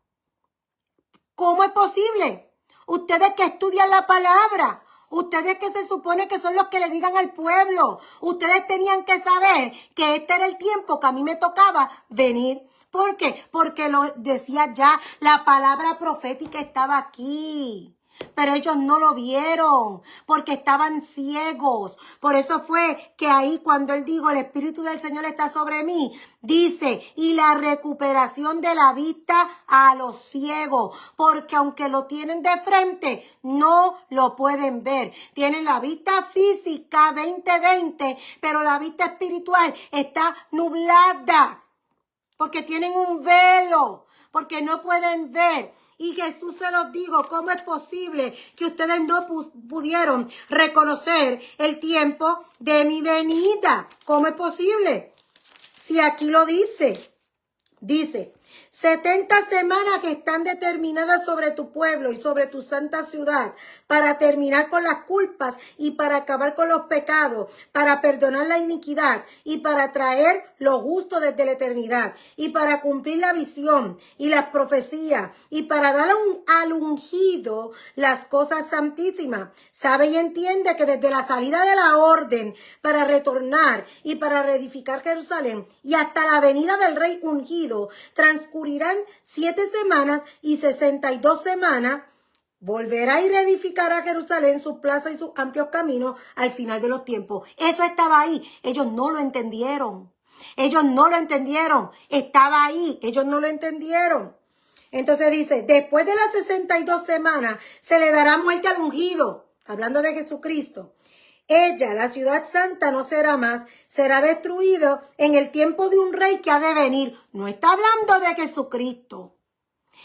¿Cómo es posible? Ustedes que estudian la palabra, ustedes que se supone que son los que le digan al pueblo, ustedes tenían que saber que este era el tiempo que a mí me tocaba venir. ¿Por qué? Porque lo decía ya, la palabra profética estaba aquí. Pero ellos no lo vieron porque estaban ciegos. Por eso fue que ahí cuando él dijo, el Espíritu del Señor está sobre mí, dice, y la recuperación de la vista a los ciegos. Porque aunque lo tienen de frente, no lo pueden ver. Tienen la vista física 20/20, pero la vista espiritual está nublada. Porque tienen un velo, porque no pueden ver. Y Jesús se los dijo, ¿cómo es posible que ustedes no pudieron reconocer el tiempo de mi venida? ¿Cómo es posible? Si aquí lo dice, 70 semanas que están determinadas sobre tu pueblo y sobre tu santa ciudad para terminar con las culpas y para acabar con los pecados, para perdonar la iniquidad y para traer lo justo desde la eternidad y para cumplir la visión y las profecías y para dar al ungido las cosas santísimas. Sabe y entiende que desde la salida de la orden para retornar y para reedificar Jerusalén y hasta la venida del rey ungido transcurrirán 7 semanas y 62 semanas. Volverá y reedificará Jerusalén, sus plazas y sus amplios caminos al final de los tiempos. Eso estaba ahí. Ellos no lo entendieron. Ellos no lo entendieron. Estaba ahí. Ellos no lo entendieron. Entonces dice, después de las 62 semanas se le dará muerte al ungido. Hablando de Jesucristo. Ella, la ciudad santa, no será más, será destruido en el tiempo de un rey que ha de venir. No está hablando de Jesucristo.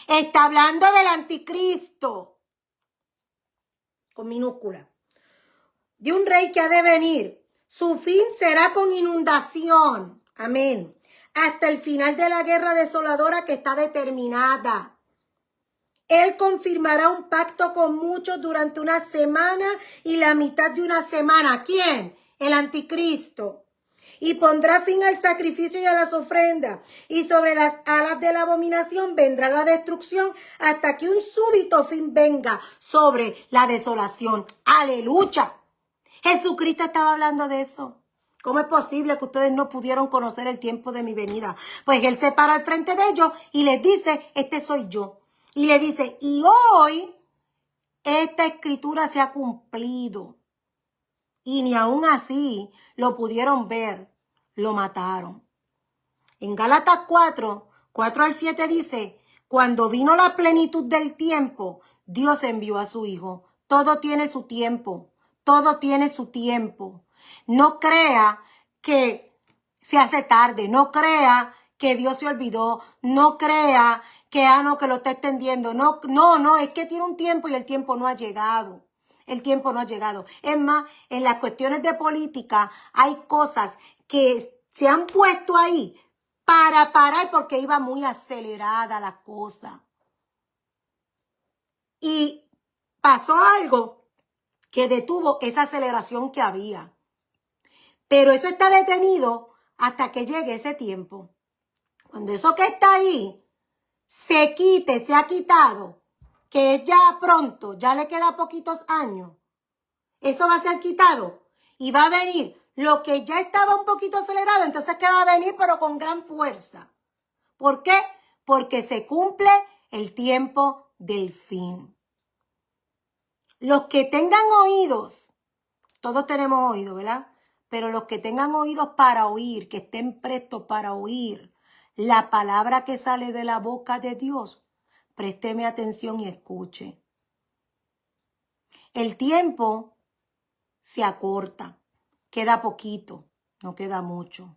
Está hablando del anticristo. Con minúscula. De un rey que ha de venir. Su fin será con inundación. Amén. Hasta el final de la guerra desoladora que está determinada. Él confirmará un pacto con muchos durante una semana y la mitad de una semana. ¿Quién? El anticristo. Y pondrá fin al sacrificio y a las ofrendas. Y sobre las alas de la abominación vendrá la destrucción hasta que un súbito fin venga sobre la desolación. ¡Aleluya! Jesucristo estaba hablando de eso. ¿Cómo es posible que ustedes no pudieron conocer el tiempo de mi venida? Pues Él se para al frente de ellos y les dice, este soy yo. Y le dice, y hoy esta escritura se ha cumplido. Y ni aún así lo pudieron ver, lo mataron. En Gálatas 4:4-7 dice, cuando vino la plenitud del tiempo, Dios envió a su Hijo. Todo tiene su tiempo, todo tiene su tiempo. No crea que se hace tarde, no crea que Dios se olvidó, no crea que no, que lo está extendiendo. No, es que tiene un tiempo y el tiempo no ha llegado. El tiempo no ha llegado. Es más, en las cuestiones de política hay cosas que se han puesto ahí para parar porque iba muy acelerada la cosa. Y pasó algo que detuvo esa aceleración que había. Pero eso está detenido hasta que llegue ese tiempo. Cuando eso que está ahí se quite, se ha quitado, que ya pronto, ya le queda poquitos años, eso va a ser quitado y va a venir lo que ya estaba un poquito acelerado, entonces que va a venir pero con gran fuerza. ¿Por qué? Porque se cumple el tiempo del fin. Los que tengan oídos, todos tenemos oídos, ¿verdad? Pero los que tengan oídos para oír, que estén prestos para oír la palabra que sale de la boca de Dios, présteme atención y escuche. El tiempo se acorta, queda poquito, no queda mucho.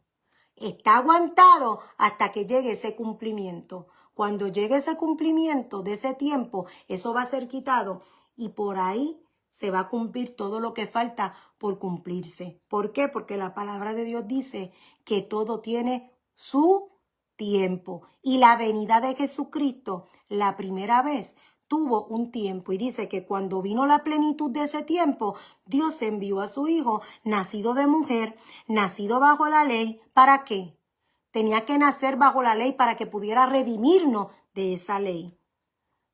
Está aguantado hasta que llegue ese cumplimiento. Cuando llegue ese cumplimiento de ese tiempo, eso va a ser quitado y por ahí se va a cumplir todo lo que falta por cumplirse. ¿Por qué? Porque la palabra de Dios dice que todo tiene su tiempo. Y la venida de Jesucristo, la primera vez, tuvo un tiempo. Y dice que cuando vino la plenitud de ese tiempo, Dios envió a su Hijo, nacido de mujer, nacido bajo la ley. ¿Para qué? Tenía que nacer bajo la ley para que pudiera redimirnos de esa ley.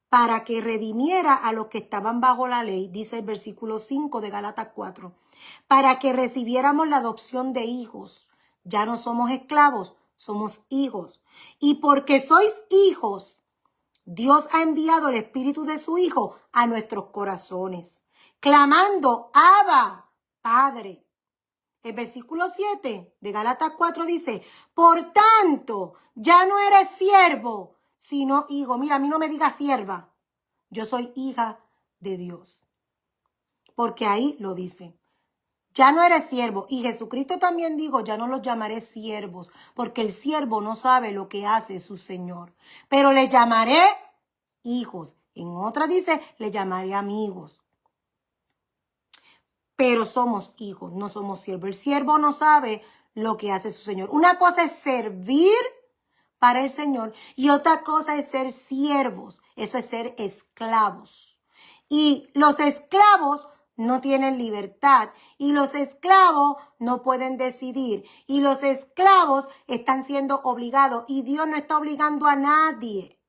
Para que redimiera a los que estaban bajo la ley, dice el versículo 5 de Gálatas 4. Para que recibiéramos la adopción de hijos. Ya no somos esclavos, somos hijos. Y porque sois hijos, Dios ha enviado el Espíritu de su Hijo a nuestros corazones, clamando, Abba, Padre. El versículo 7 de Gálatas 4 dice, por tanto, ya no eres siervo, sino hijo. Mira, a mí no me diga sierva, yo soy hija de Dios. Porque ahí lo dice. Ya no eres siervo. Y Jesucristo también dijo, ya no los llamaré siervos, porque el siervo no sabe lo que hace su Señor. Pero le llamaré hijos. En otra dice, le llamaré amigos. Pero somos hijos, no somos siervos. El siervo no sabe lo que hace su Señor. Una cosa es servir para el Señor y otra cosa es ser siervos. Eso es ser esclavos. Y los esclavos no tienen libertad y los esclavos no pueden decidir y los esclavos están siendo obligados y Dios no está obligando a nadie.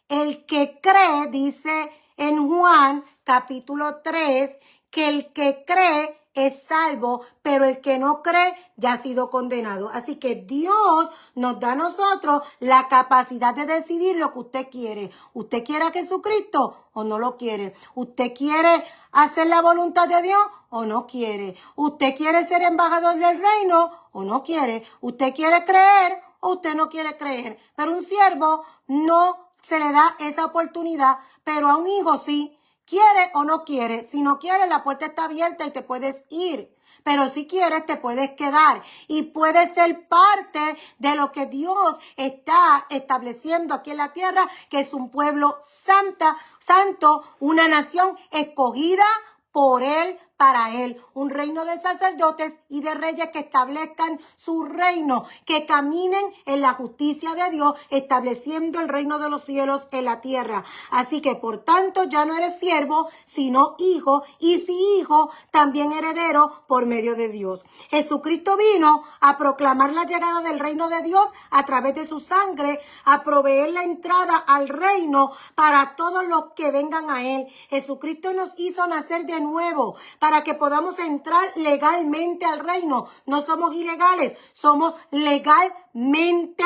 El que cree, dice en Juan capítulo 3, que el que cree es salvo, pero el que no cree ya ha sido condenado. Así que Dios nos da a nosotros la capacidad de decidir lo que usted quiere. ¿Usted quiere a Jesucristo o no lo quiere? ¿Usted quiere hacer la voluntad de Dios o no quiere? ¿Usted quiere ser embajador del reino o no quiere? ¿Usted quiere creer o usted no quiere creer? Pero un siervo no se le da esa oportunidad, pero a un hijo sí. ¿Quiere o no quiere? Si no quiere, la puerta está abierta y te puedes ir. Pero si quieres, te puedes quedar y puedes ser parte de lo que Dios está estableciendo aquí en la tierra, que es un pueblo santo, una nación escogida por Él, para Él, un reino de sacerdotes y de reyes que establezcan su reino, que caminen en la justicia de Dios, estableciendo el reino de los cielos en la tierra. Así que, por tanto, ya no eres siervo, sino hijo, y si hijo, también heredero por medio de Dios. Jesucristo vino a proclamar la llegada del reino de Dios a través de su sangre, a proveer la entrada al reino para todos los que vengan a Él. Jesucristo nos hizo nacer de nuevo, para que podamos entrar legalmente al reino. No somos ilegales, somos legalmente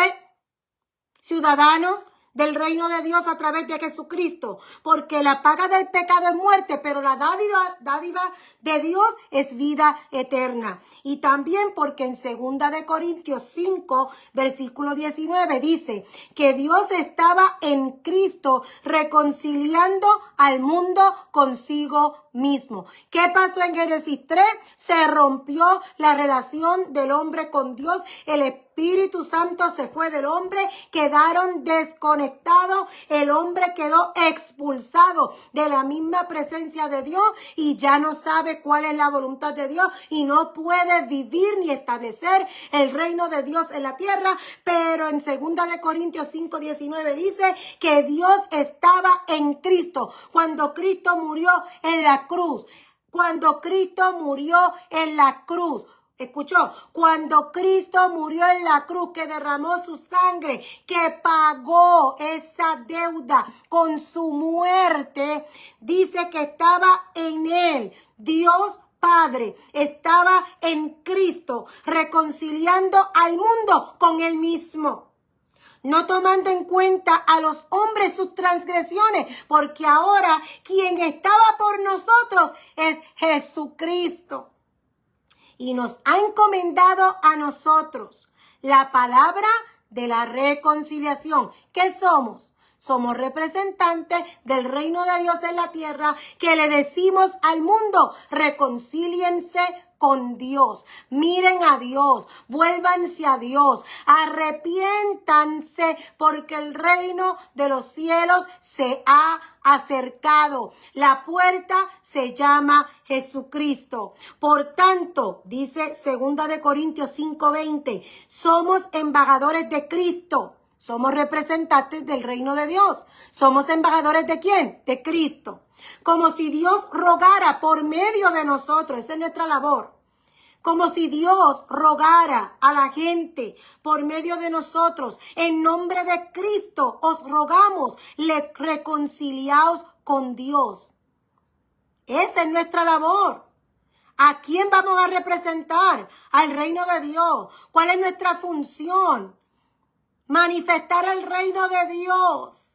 ciudadanos del reino de Dios a través de Jesucristo, porque la paga del pecado es muerte, pero la dádiva de Dios es vida eterna. Y también porque en 2 de Corintios 5, versículo 19 dice que Dios estaba en Cristo reconciliando al mundo consigo mismo. ¿Qué pasó en Génesis 3? Se rompió la relación del hombre con Dios. El Espíritu Santo se fue del hombre, quedaron desconectados, el hombre quedó expulsado de la misma presencia de Dios y ya no sabe cuál es la voluntad de Dios y no puede vivir ni establecer el reino de Dios en la tierra. Pero en 2 de Corintios 5:19 dice que Dios estaba en Cristo cuando Cristo murió en la cruz. Cuando Cristo murió en la cruz. ¿Escuchó? Cuando Cristo murió en la cruz, que derramó su sangre, que pagó esa deuda con su muerte, dice que estaba en Él. Dios Padre estaba en Cristo, reconciliando al mundo con Él mismo. No tomando en cuenta a los hombres sus transgresiones, porque ahora quien estaba por nosotros es Jesucristo. Y nos ha encomendado a nosotros la palabra de la reconciliación. ¿Qué somos? Somos representantes del reino de Dios en la tierra, que le decimos al mundo, reconcíliense con Dios, miren a Dios, vuélvanse a Dios, arrepiéntanse porque el reino de los cielos se ha acercado. La puerta se llama Jesucristo. Por tanto, dice 2 de Corintios 5:20, somos embajadores de Cristo. Somos representantes del reino de Dios. ¿Somos embajadores de quién? De Cristo. Como si Dios rogara por medio de nosotros. Esa es nuestra labor. Como si Dios rogara a la gente por medio de nosotros. En nombre de Cristo os rogamos, reconciliaos con Dios. Esa es nuestra labor. ¿A quién vamos a representar? Al reino de Dios. ¿Cuál es nuestra función? Manifestar el reino de Dios.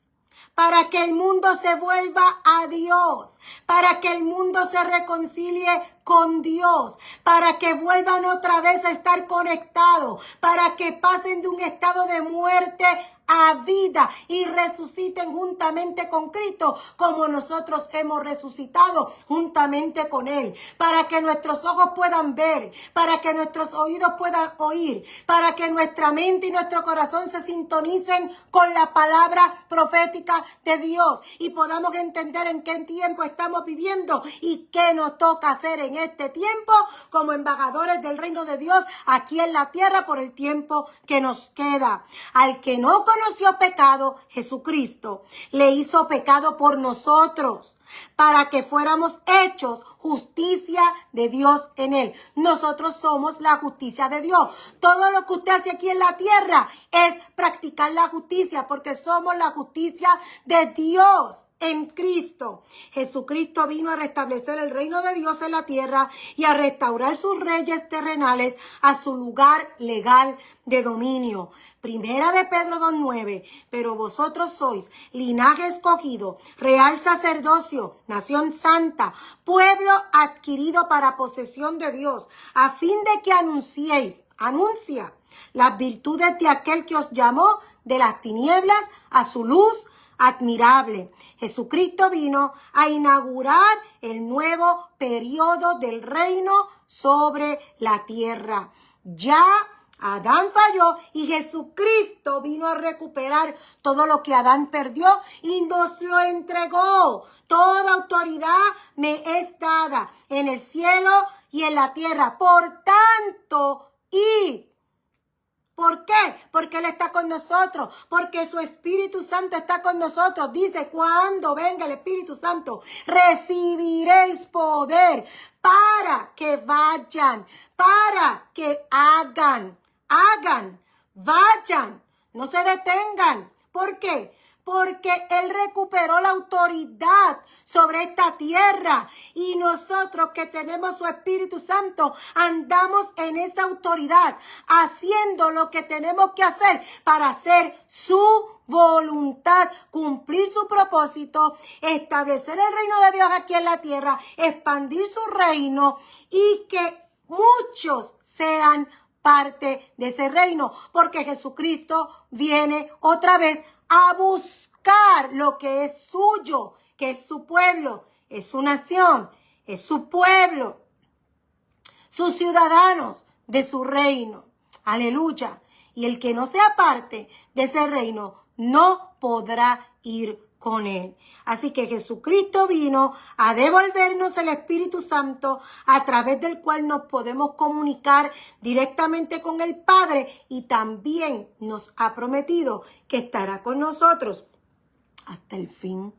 Para que el mundo se vuelva a Dios, para que el mundo se reconcilie con Dios, para que vuelvan otra vez a estar conectados, para que pasen de un estado de muerte a vida y resuciten juntamente con Cristo, como nosotros hemos resucitado juntamente con Él, para que nuestros ojos puedan ver, para que nuestros oídos puedan oír, para que nuestra mente y nuestro corazón se sintonicen con la palabra profética de Dios y podamos entender en qué tiempo estamos viviendo y qué nos toca hacer en este tiempo como embajadores del reino de Dios aquí en la tierra por el tiempo que nos queda. Al que no conoció pecado, Jesucristo le hizo pecado por nosotros, para que fuéramos hechos justicia de Dios en él. Nosotros somos la justicia de Dios. Todo lo que usted hace aquí en la tierra es practicar la justicia, porque somos la justicia de Dios en Cristo. Jesucristo vino a restablecer el reino de Dios en la tierra y a restaurar sus reyes terrenales a su lugar legal de dominio. Primera de Pedro 2:9. Pero vosotros sois linaje escogido, real sacerdocio, nación santa, pueblo adquirido para posesión de Dios, a fin de que anuncia las virtudes de aquel que os llamó de las tinieblas a su luz admirable. Jesucristo vino a inaugurar el nuevo periodo del reino sobre la tierra. Ya Adán falló y Jesucristo vino a recuperar todo lo que Adán perdió y nos lo entregó. Toda autoridad me es dada en el cielo y en la tierra. Por tanto, id. ¿Por qué? Porque Él está con nosotros, porque su Espíritu Santo está con nosotros. Dice, cuando venga el Espíritu Santo, recibiréis poder para que vayan, para que hagan, vayan, no se detengan. ¿Por qué? Porque Él recuperó la autoridad sobre esta tierra y nosotros que tenemos su Espíritu Santo andamos en esa autoridad, haciendo lo que tenemos que hacer para hacer su voluntad, cumplir su propósito, establecer el reino de Dios aquí en la tierra, expandir su reino y que muchos sean parte de ese reino, porque Jesucristo viene otra vez a buscar lo que es suyo, que es su pueblo, es su nación, es su pueblo, sus ciudadanos de su reino. Aleluya. Y el que no sea parte de ese reino no podrá ir con él. Así que Jesucristo vino a devolvernos el Espíritu Santo a través del cual nos podemos comunicar directamente con el Padre y también nos ha prometido que estará con nosotros hasta el fin.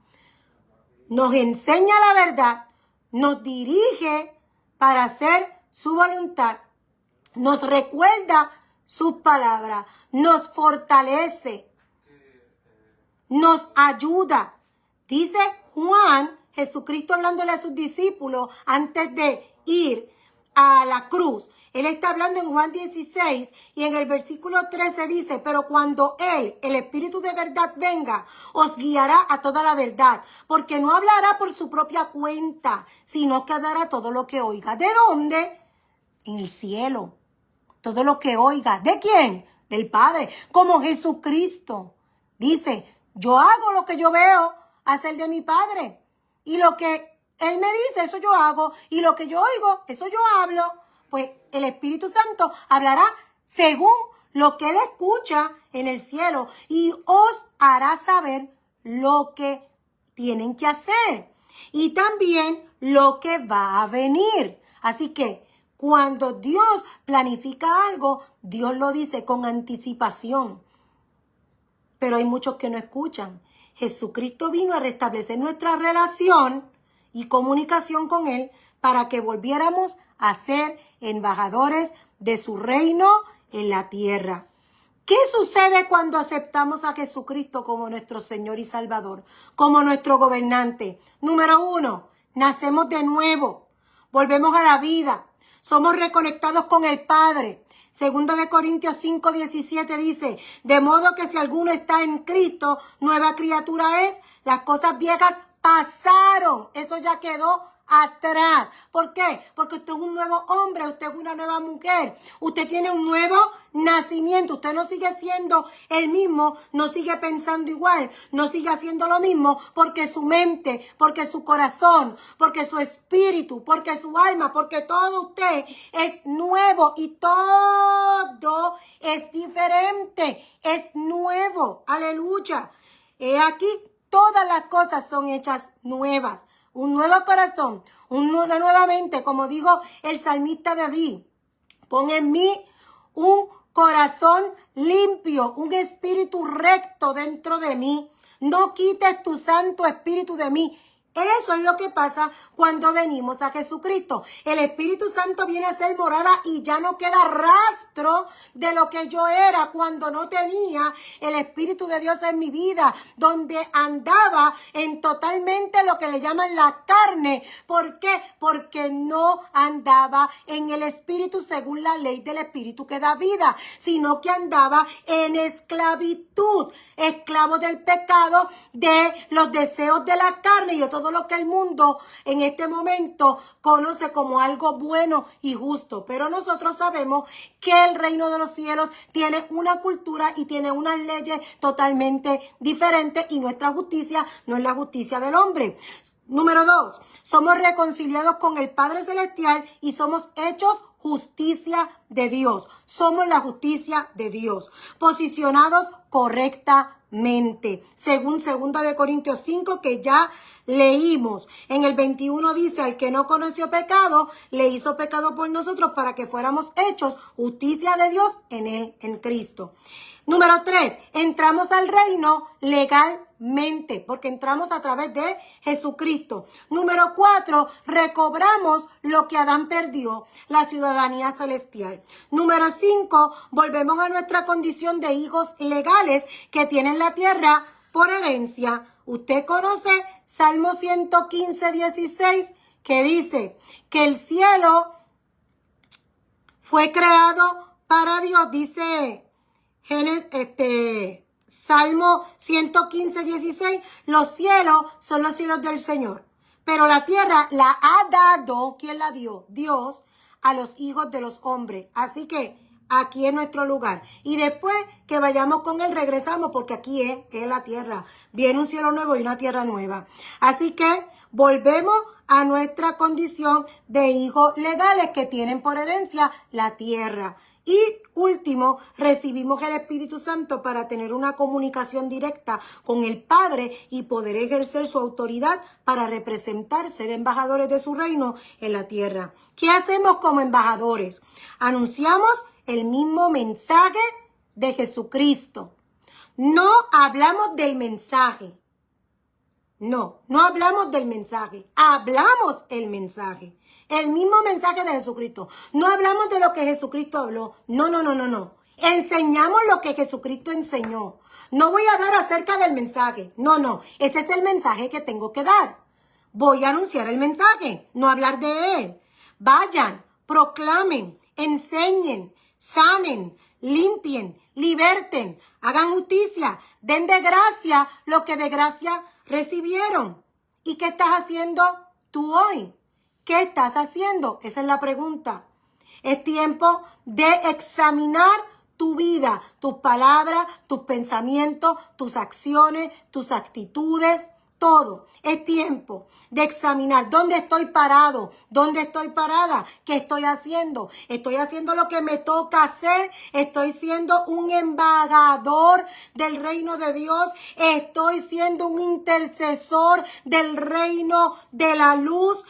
Nos enseña la verdad, nos dirige para hacer su voluntad, nos recuerda sus palabras, nos fortalece, nos ayuda. Dice Juan, Jesucristo hablándole a sus discípulos antes de ir a la cruz. Él está hablando en Juan 16 y en el versículo 13 dice, pero cuando Él, el Espíritu de verdad, venga, os guiará a toda la verdad, porque no hablará por su propia cuenta, sino que hablará todo lo que oiga. ¿De dónde? En el cielo. Todo lo que oiga. ¿De quién? Del Padre. Como Jesucristo dice, yo hago lo que yo veo hacer de mi Padre. Y lo que Él me dice, eso yo hago. Y lo que yo oigo, eso yo hablo. Pues el Espíritu Santo hablará según lo que Él escucha en el cielo. Y os hará saber lo que tienen que hacer. Y también lo que va a venir. Así que cuando Dios planifica algo, Dios lo dice con anticipación. Pero hay muchos que no escuchan. Jesucristo vino a restablecer nuestra relación y comunicación con Él para que volviéramos a ser embajadores de su reino en la tierra. ¿Qué sucede cuando aceptamos a Jesucristo como nuestro Señor y Salvador, como nuestro gobernante? Número 1, nacemos de nuevo. volvemos a la vida, somos reconectados con el Padre. Segunda de Corintios 5:17 dice, de modo que si alguno está en Cristo, nueva criatura es, las cosas viejas pasaron, eso ya quedó atrás. ¿Por qué? Porque usted es un nuevo hombre, usted es una nueva mujer, usted tiene un nuevo nacimiento, usted no sigue siendo el mismo, no sigue pensando igual, no sigue haciendo lo mismo, porque su mente, porque su corazón, porque su espíritu, porque su alma, porque todo usted es nuevo y todo es diferente, es nuevo. Aleluya. He aquí, todas las cosas son hechas nuevas. Un nuevo corazón, una nueva mente, como dijo el salmista David. Pon en mí un corazón limpio, un espíritu recto dentro de mí. No quites tu Santo Espíritu de mí. Eso es lo que pasa cuando venimos a Jesucristo. El Espíritu Santo viene a ser morada y ya no queda rastro de lo que yo era cuando no tenía el Espíritu de Dios en mi vida, donde andaba en totalmente lo que le llaman la carne. ¿Por qué? Porque no andaba en el Espíritu según la ley del Espíritu que da vida, sino que andaba en esclavitud, esclavo del pecado, de los deseos de la carne y de todo lo que el mundo en este momento conoce como algo bueno y justo. Pero nosotros sabemos que el reino de los cielos tiene una cultura y tiene unas leyes totalmente diferentes y nuestra justicia no es la justicia del hombre. Número 2, somos reconciliados con el Padre Celestial y somos hechos justicia de Dios. Somos la justicia de Dios, posicionados correctamente. Según 2 de Corintios 5, que ya leímos. En el 21 dice, al que no conoció pecado, le hizo pecado por nosotros para que fuéramos hechos justicia de Dios en él, en Cristo. Número 3, entramos al reino legalmente, porque entramos a través de Jesucristo. Número 4, recobramos lo que Adán perdió, la ciudadanía celestial. Número 5, volvemos a nuestra condición de hijos legales que tienen la tierra por herencia. Usted conoce Salmo 115:16, que dice que el cielo fue creado para Dios, dice Salmo 115:16, los cielos son los cielos del Señor, pero la tierra la ha dado, ¿quién la dio? Dios, a los hijos de los hombres. Así que aquí es nuestro lugar. Y después que vayamos con él, regresamos, porque aquí es la tierra. Viene un cielo nuevo y una tierra nueva. Así que volvemos a nuestra condición de hijos legales que tienen por herencia la tierra. Y último, recibimos el Espíritu Santo para tener una comunicación directa con el Padre y poder ejercer su autoridad para representar, ser embajadores de su reino en la tierra. ¿Qué hacemos como embajadores? Anunciamos el mismo mensaje de Jesucristo. No hablamos del mensaje. No hablamos del mensaje. Hablamos el mensaje. El mismo mensaje de Jesucristo. No hablamos de lo que Jesucristo habló. No. Enseñamos lo que Jesucristo enseñó. No voy a hablar acerca del mensaje. No. Ese es el mensaje que tengo que dar. Voy a anunciar el mensaje, no hablar de él. Vayan, proclamen, enseñen, sanen, limpien, liberten, hagan justicia, den de gracia lo que de gracia recibieron. ¿Y qué estás haciendo tú hoy? ¿Qué estás haciendo? Esa es la pregunta. Es tiempo de examinar tu vida, tus palabras, tus pensamientos, tus acciones, tus actitudes, todo. Es tiempo de examinar dónde estoy parado, dónde estoy parada, qué estoy haciendo. Estoy haciendo lo que me toca hacer, estoy siendo un embajador del reino de Dios, estoy siendo un intercesor del reino de la luz,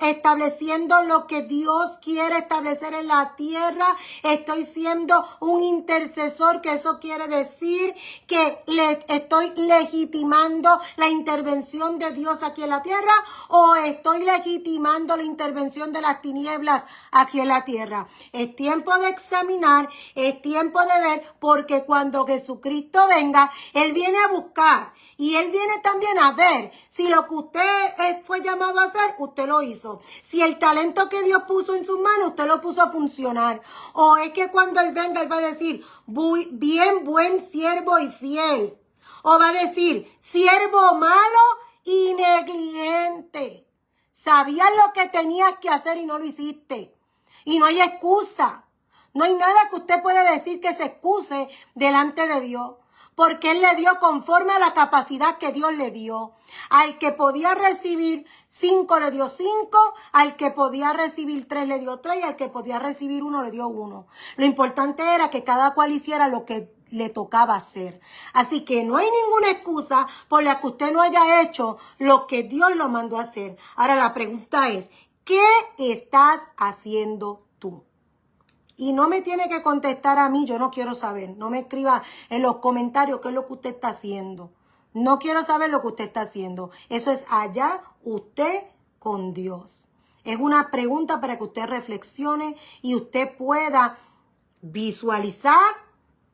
estableciendo lo que Dios quiere establecer en la tierra. Estoy siendo un intercesor, que eso quiere decir que estoy legitimando la intercesión intervención de Dios aquí en la tierra o estoy legitimando la intervención de las tinieblas aquí en la tierra? Es tiempo de examinar, es tiempo de ver, porque cuando Jesucristo venga, Él viene a buscar y Él viene también a ver si lo que usted fue llamado a hacer, usted lo hizo. Si el talento que Dios puso en sus manos, usted lo puso a funcionar. O es que cuando Él venga, Él va a decir, bien, buen siervo y fiel. O va a decir, siervo malo y negligente. Sabías lo que tenías que hacer y no lo hiciste. Y no hay excusa. No hay nada que usted pueda decir que se excuse delante de Dios. Porque Él le dio conforme a la capacidad que Dios le dio. Al que podía recibir 5 le dio 5, al que podía recibir 3 le dio 3 y al que podía recibir 1 le dio 1. Lo importante era que cada cual hiciera lo que le tocaba hacer. Así que no hay ninguna excusa por la que usted no haya hecho lo que Dios lo mandó a hacer. Ahora la pregunta es, ¿qué estás haciendo tú? Y no me tiene que contestar a mí, yo no quiero saber. No me escriba en los comentarios qué es lo que usted está haciendo. No quiero saber lo que usted está haciendo. Eso es allá usted con Dios. Es una pregunta para que usted reflexione y usted pueda visualizar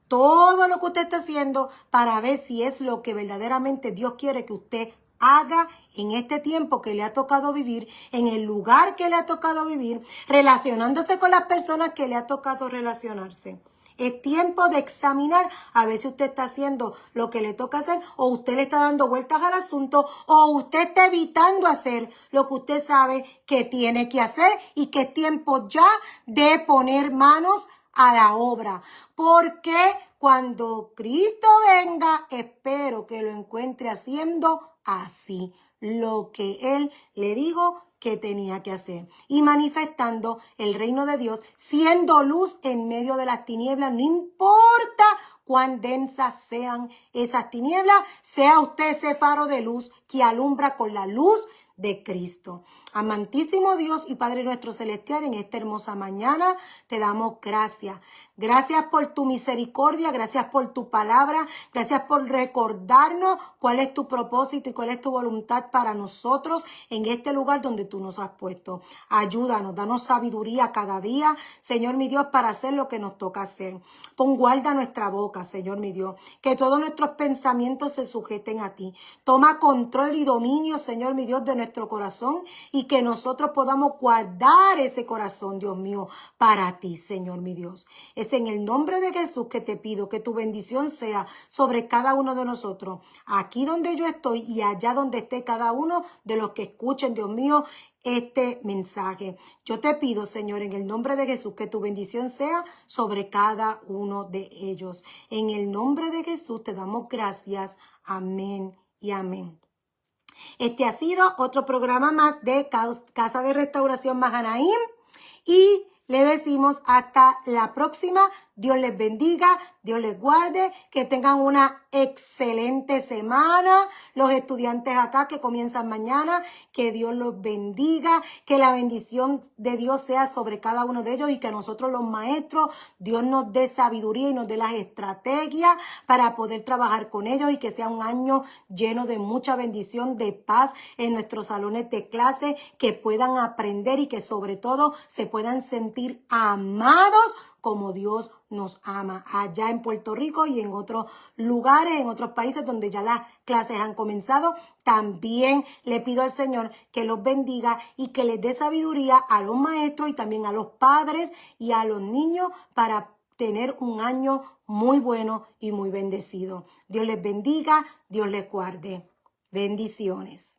todo lo que usted está haciendo para ver si es lo que verdaderamente Dios quiere que usted haga en este tiempo que le ha tocado vivir, en el lugar que le ha tocado vivir, relacionándose con las personas que le ha tocado relacionarse. Es tiempo de examinar a ver si usted está haciendo lo que le toca hacer o usted le está dando vueltas al asunto o usted está evitando hacer lo que usted sabe que tiene que hacer y que es tiempo ya de poner manos a la obra. Porque cuando Cristo venga, espero que lo encuentre haciendo así lo que Él le dijo que tenía que hacer y manifestando el reino de Dios, siendo luz en medio de las tinieblas, no importa cuán densas sean esas tinieblas, sea usted ese faro de luz que alumbra con la luz de Cristo. Amantísimo Dios y Padre nuestro celestial, en esta hermosa mañana te damos gracias. Gracias por tu misericordia, gracias por tu palabra, gracias por recordarnos cuál es tu propósito y cuál es tu voluntad para nosotros en este lugar donde tú nos has puesto. Ayúdanos, danos sabiduría cada día, Señor mi Dios, para hacer lo que nos toca hacer. Pon guarda nuestra boca, Señor mi Dios, que todos nuestros pensamientos se sujeten a ti. Toma control y dominio, Señor mi Dios, de nuestro corazón y que nosotros podamos guardar ese corazón, Dios mío, para ti, Señor mi Dios. Es en el nombre de Jesús que te pido que tu bendición sea sobre cada uno de nosotros, aquí donde yo estoy y allá donde esté cada uno de los que escuchen, Dios mío, este mensaje. Yo te pido, Señor, en el nombre de Jesús, que tu bendición sea sobre cada uno de ellos. En el nombre de Jesús te damos gracias. Amén y amén. Este ha sido otro programa más de Casa de Restauración Mahanaim y le decimos hasta la próxima. Dios les bendiga, Dios les guarde, que tengan una excelente semana. Los estudiantes acá que comienzan mañana, que Dios los bendiga, que la bendición de Dios sea sobre cada uno de ellos y que nosotros los maestros, Dios nos dé sabiduría y nos dé las estrategias para poder trabajar con ellos y que sea un año lleno de mucha bendición, de paz en nuestros salones de clase, que puedan aprender y que sobre todo se puedan sentir amados como Dios nos ama, allá en Puerto Rico y en otros lugares, en otros países donde ya las clases han comenzado. También le pido al Señor que los bendiga y que les dé sabiduría a los maestros y también a los padres y a los niños para tener un año muy bueno y muy bendecido. Dios les bendiga, Dios les guarde. Bendiciones.